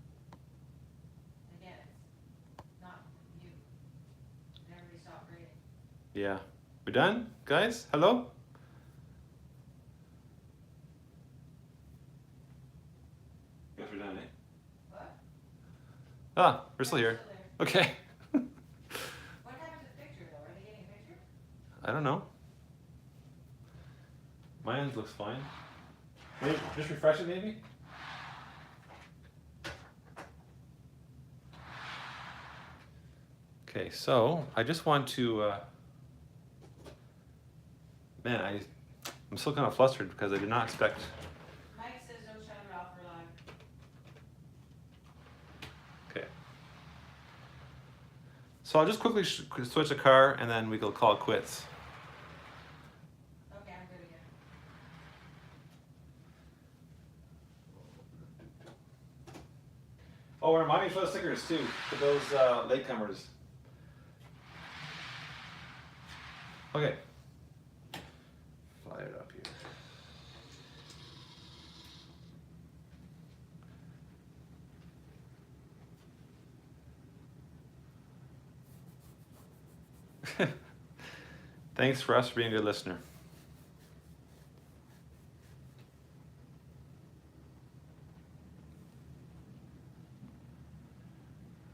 Again, it's not you. And everybody stopped reading. Yeah. We done, guys? Hello? Guess we're done, eh? What? Ah, we're still here. Still there. Okay. What happened to the picture, though? Are they getting a picture? I don't know. Mine looks fine. Maybe just refresh it, maybe? Okay, so I just want to, man, I'm still kind of flustered because I did not expect. Mike says don't shut it off for live. Okay. So I'll just quickly switch the car and then we can call it quits. Okay, I'm good again. Oh, remind me to show the stickers too for those latecomers. Okay. Fly it up here. Thanks for us for being a good listener.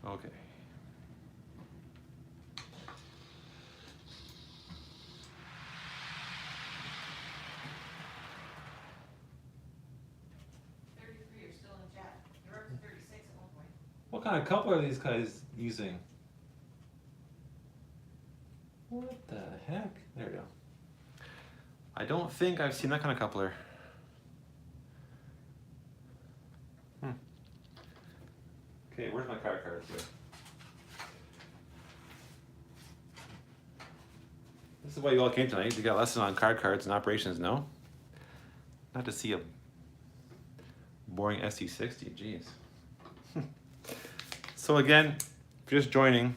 Okay. What kind of coupler are these guys using? What the heck? There we go. I don't think I've seen that kind of coupler. Okay, where's my card cards here? This is why you all came tonight. You got a lesson on card cards and operations, no? Not to see a boring SD60, jeez. So again, if you're just joining,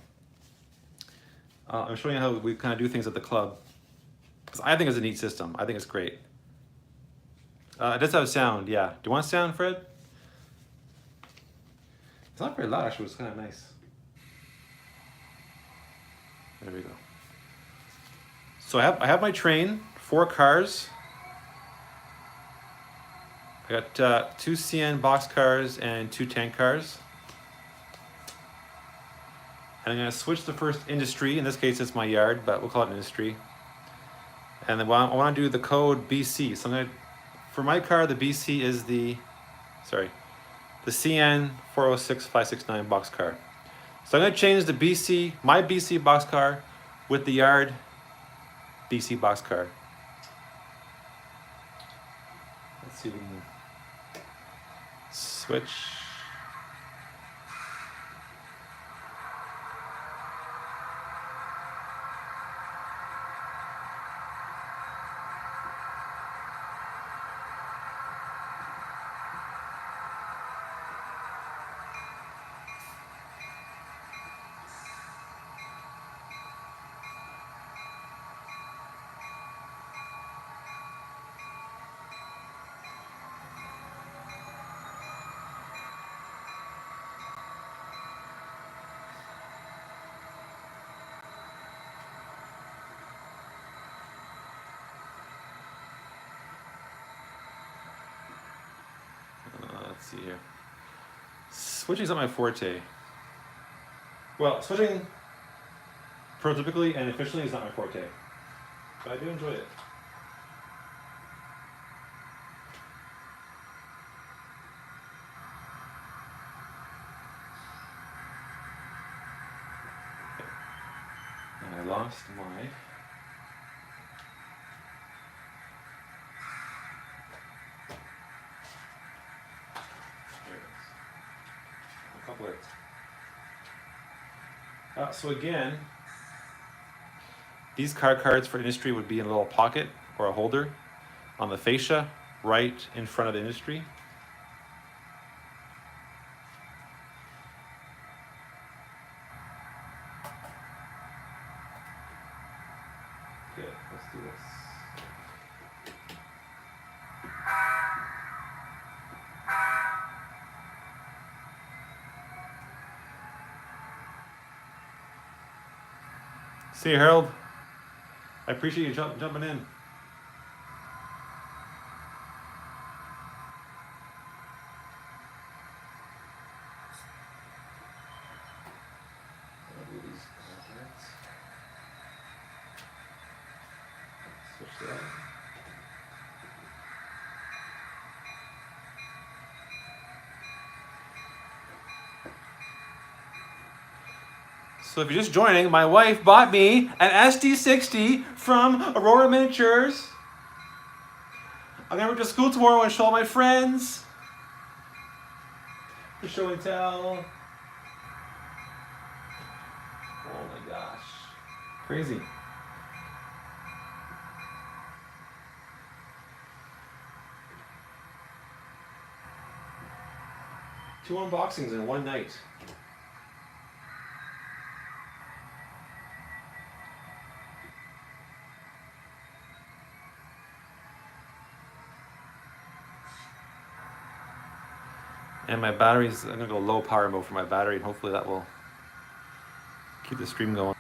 I'm showing you how we kind of do things at the club. Because I think it's a neat system. I think it's great. It does have sound, yeah. Do you want sound, Fred? It's not very loud, actually. It's kind of nice. There we go. So I have my train, 4 cars. I got 2 CN box cars and 2 tank cars. And I'm going to switch the first industry. In this case, it's my yard, but we'll call it industry. And then I want to do the code BC. So I'm going to, for my car, the BC is the CN 406569 box car. So I'm going to change the BC, my BC box car, with the yard BC box car. Let's see if we can switch. Let's see here. Switching is not my forte. Well, switching prototypically and efficiently is not my forte, but I do enjoy it. And I lost my... So again, these card cards for industry would be in a little pocket or a holder on the fascia right in front of the industry. Okay, let's do this. See you, Harold. I appreciate you jumping in. Switch that. So if you're just joining, my wife bought me an SD60 from Aurora Miniatures. I'm gonna go to school tomorrow and show all my friends. For show and tell. Oh my gosh. Crazy. Two unboxings in one night. And my batteries, I'm gonna go low power mode for my battery, and hopefully that will keep the stream going.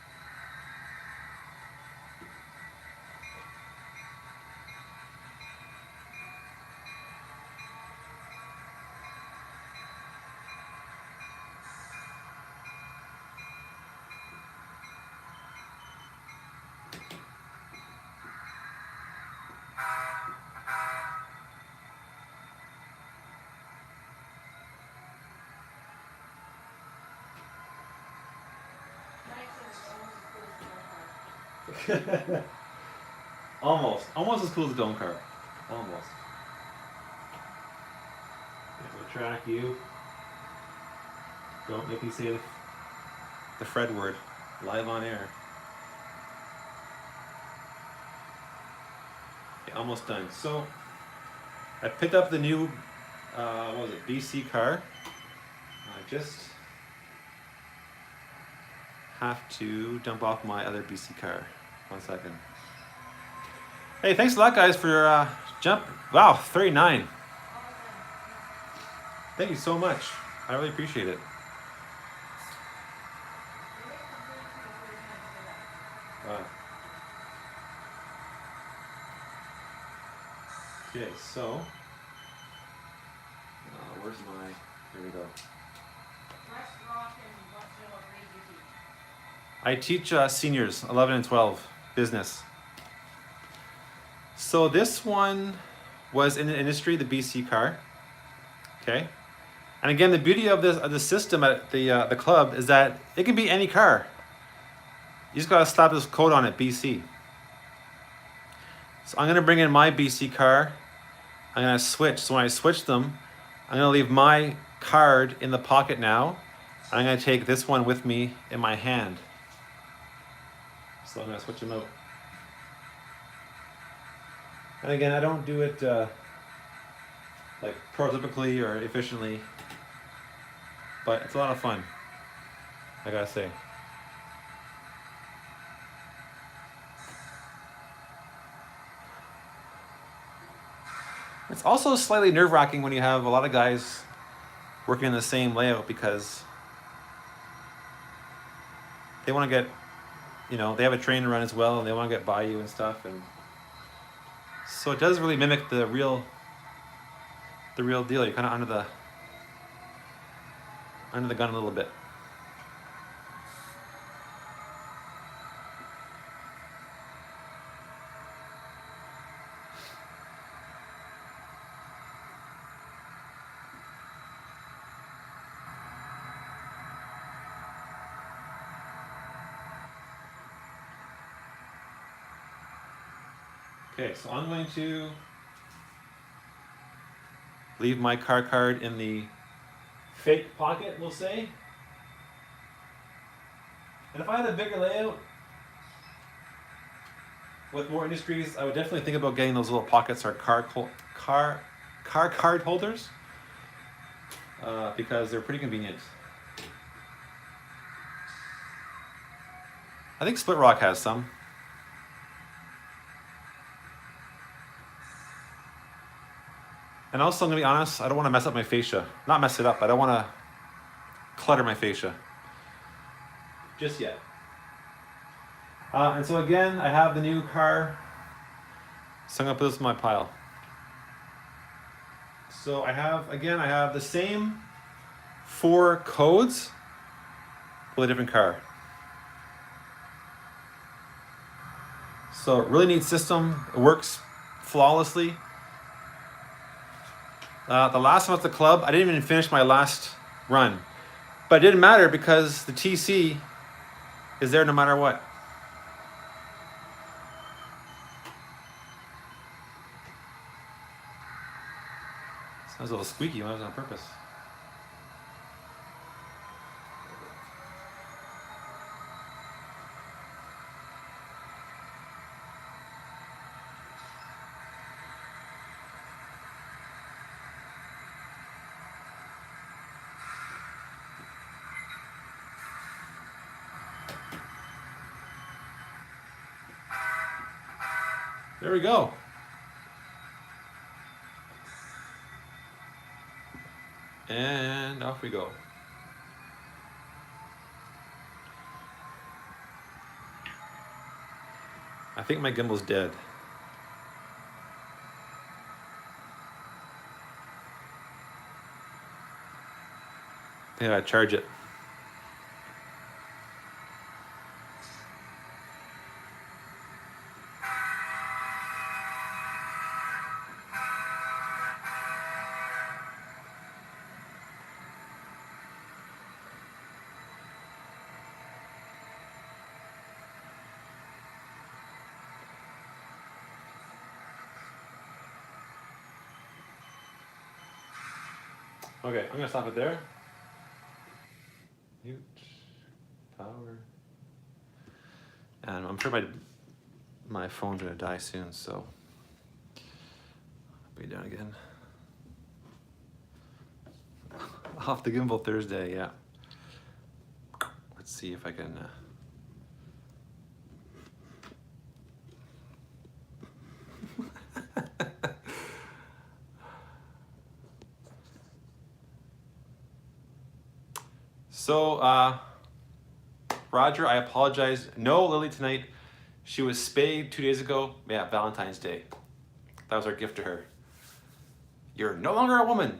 Almost as cool as a dome car. Almost. It'll track you. Don't make me say the Fred word live on air. Okay, almost done. So I picked up the new, what was it, BC car. I just have to dump off my other BC car. 1 second. Hey, thanks a lot, guys, for your jump. Wow, 39. Thank you so much. I really appreciate it. Wow. Okay, so where's my? Here we go. I teach seniors, 11 and 12, business. So this one was in the industry, the BC car. Okay, and again, the beauty of the system at the club is that it can be any car. You just gotta slap this code on it, BC. So I'm gonna bring in my BC car. I'm gonna switch. So when I switch them, I'm gonna leave my card in the pocket now. And I'm gonna take this one with me in my hand. So I'm gonna switch them out. And again, I don't do it like prototypically or efficiently, but it's a lot of fun, I gotta say. It's also slightly nerve-wracking when you have a lot of guys working in the same layout because they want to get, they have a train to run as well and they want to get by you and stuff, and so it does really mimic the real deal. You're kind of under the gun a little bit. Okay, so I'm going to leave my car card in the fake pocket, we'll say. And if I had a bigger layout with more industries, I would definitely think about getting those little pockets or car card holders because they're pretty convenient. I think Split Rock has some. And also, I'm gonna be honest, I don't want to mess up my fascia. Not mess it up, I don't want to clutter my fascia. Just yet. And so again, I have the new car. So I'm gonna put this in my pile. So I have the same 4 codes with a different car. So really neat system, it works flawlessly. The last one at the club, I didn't even finish my last run. But it didn't matter because the TC is there no matter what. Sounds a little squeaky when I was on purpose. There we go. And And off we go. I think my gimbal's dead. I think I gotta charge it. Okay, I'm gonna stop it there. Mute, power. And I'm sure my phone's gonna die soon, so I'll be done again. Off the gimbal Thursday, yeah. Let's see if I can. So, Roger, I apologize. No Lily tonight. She was spayed 2 days ago. Yeah, Valentine's Day. That was our gift to her. You're no longer a woman.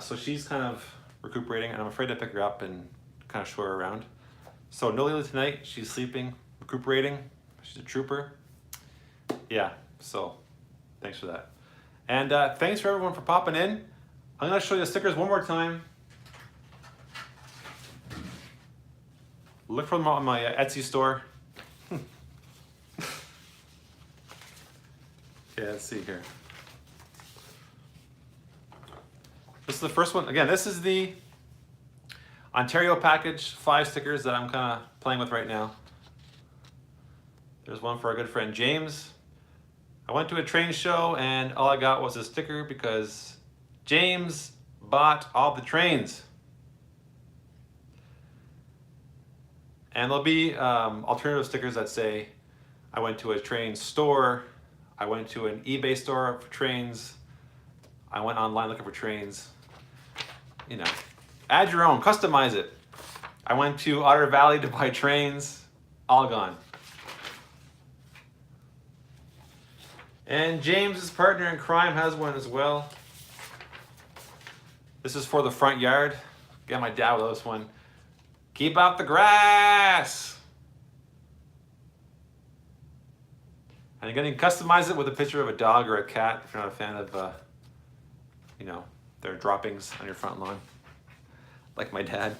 So she's kind of recuperating, and I'm afraid to pick her up and kind of show her around. So no Lily tonight. She's sleeping, recuperating. She's a trooper. Yeah, so thanks for that. And thanks for everyone for popping in. I'm gonna show you the stickers one more time. Look for them on my Etsy store. Yeah, let's see here. This is the first one. Again, this is the Ontario package, 5 stickers that I'm kind of playing with right now. There's one for our good friend James. I went to a train show and all I got was a sticker because James bought all the trains. And there'll be alternative stickers that say, I went to a train store, I went to an eBay store for trains, I went online looking for trains. You know, add your own, customize it. I went to Otter Valley to buy trains, all gone. And James's partner in crime has one as well. This is for the front yard. Get my dad with this one. Keep out the grass. And you're going to customize it with a picture of a dog or a cat if you're not a fan of, you know, their droppings on your front lawn, like my dad.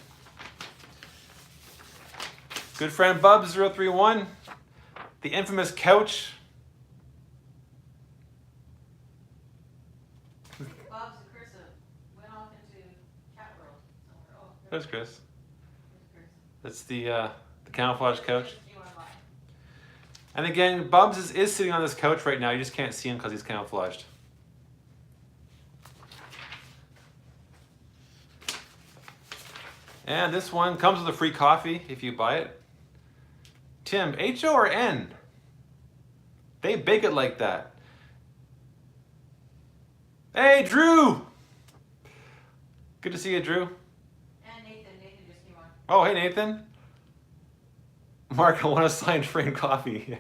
Good friend Bub031, the infamous couch. Bob's and Chris went off into cat world somewhere. Oh, There's Chris. Chris. That's the camouflage couch. You wanna lie. And again, Bubs is sitting on this couch right now. You just can't see him because he's camouflaged. And this one comes with a free coffee if you buy it. Tim, H-O or N? They bake it like that. Hey, Drew! Good to see you, Drew. And Nathan just came on. Oh, hey, Nathan. Mark, I want a signed framed coffee.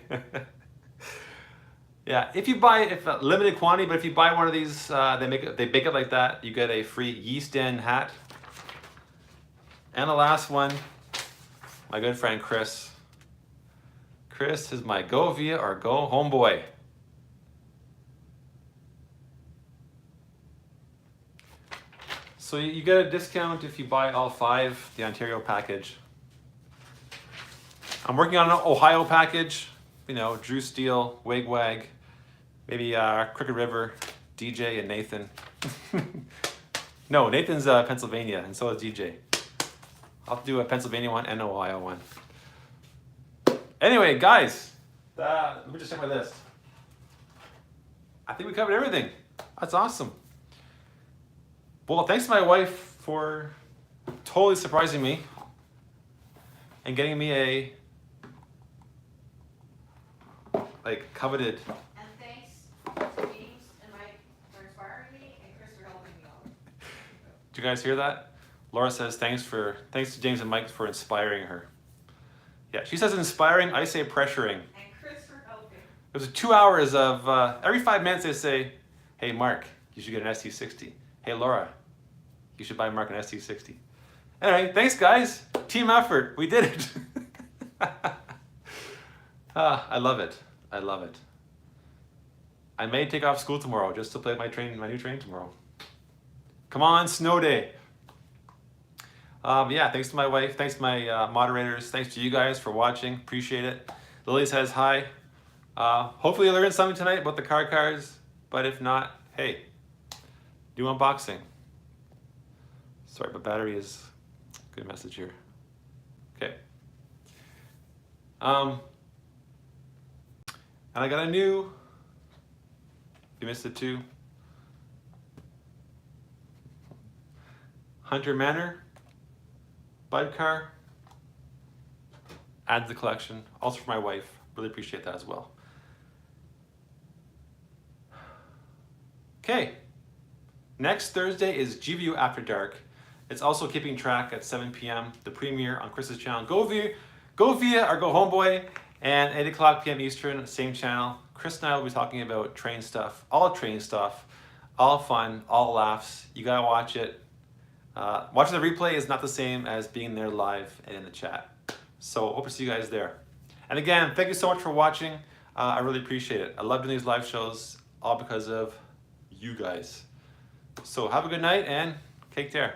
Yeah, if you buy, limited quantity, but if you buy one of these, they bake it like that. You get a free yeast in hat. And the last one, my good friend Chris. Chris is my go via or go home boy. So you get a discount if you buy all 5, the Ontario package. I'm working on an Ohio package, you know, Drew Steele, Wigwag, maybe Crooked River, DJ, and Nathan. No, Nathan's Pennsylvania, and so is DJ. I'll do a Pennsylvania one and an Ohio one. Anyway, guys, let me just check my list. I think we covered everything. That's awesome. Well, thanks to my wife for totally surprising me and getting me a coveted. And thanks to James and Mike for inspiring me, and Chris for helping me out. Did you guys hear that? Laura says thanks to James and Mike for inspiring her. Yeah, she says inspiring, I say pressuring. And Chris for helping. It was 2 hours of, every 5 minutes they say, hey Mark, you should get an SD60. Hey Laura, you should buy Mark an SD60. Anyway, thanks guys. Team effort, we did it. I love it, I love it. I may take off school tomorrow just to play my new train tomorrow. Come on, snow day. Yeah, thanks to my wife, thanks to my moderators, thanks to you guys for watching, appreciate it. Lily says hi. Hopefully you learned something tonight about the car cars, but if not, hey, do unboxing. Sorry, but battery is a good message here. Okay. And I got a new, if you missed it too, Hunter Manor Bud car. Add to the collection, also for my wife. Really appreciate that as well. Okay, next Thursday is GVU After Dark. It's also keeping track at 7 p.m. the premiere on Chris's channel. Go via or go homeboy, and 8 o'clock p.m. Eastern, same channel. Chris and I will be talking about train stuff, all fun, all laughs. You gotta watch it. Watching the replay is not the same as being there live and in the chat. So hope to see you guys there. And again, thank you so much for watching. I really appreciate it. I love doing these live shows, all because of you guys. So have a good night and take care.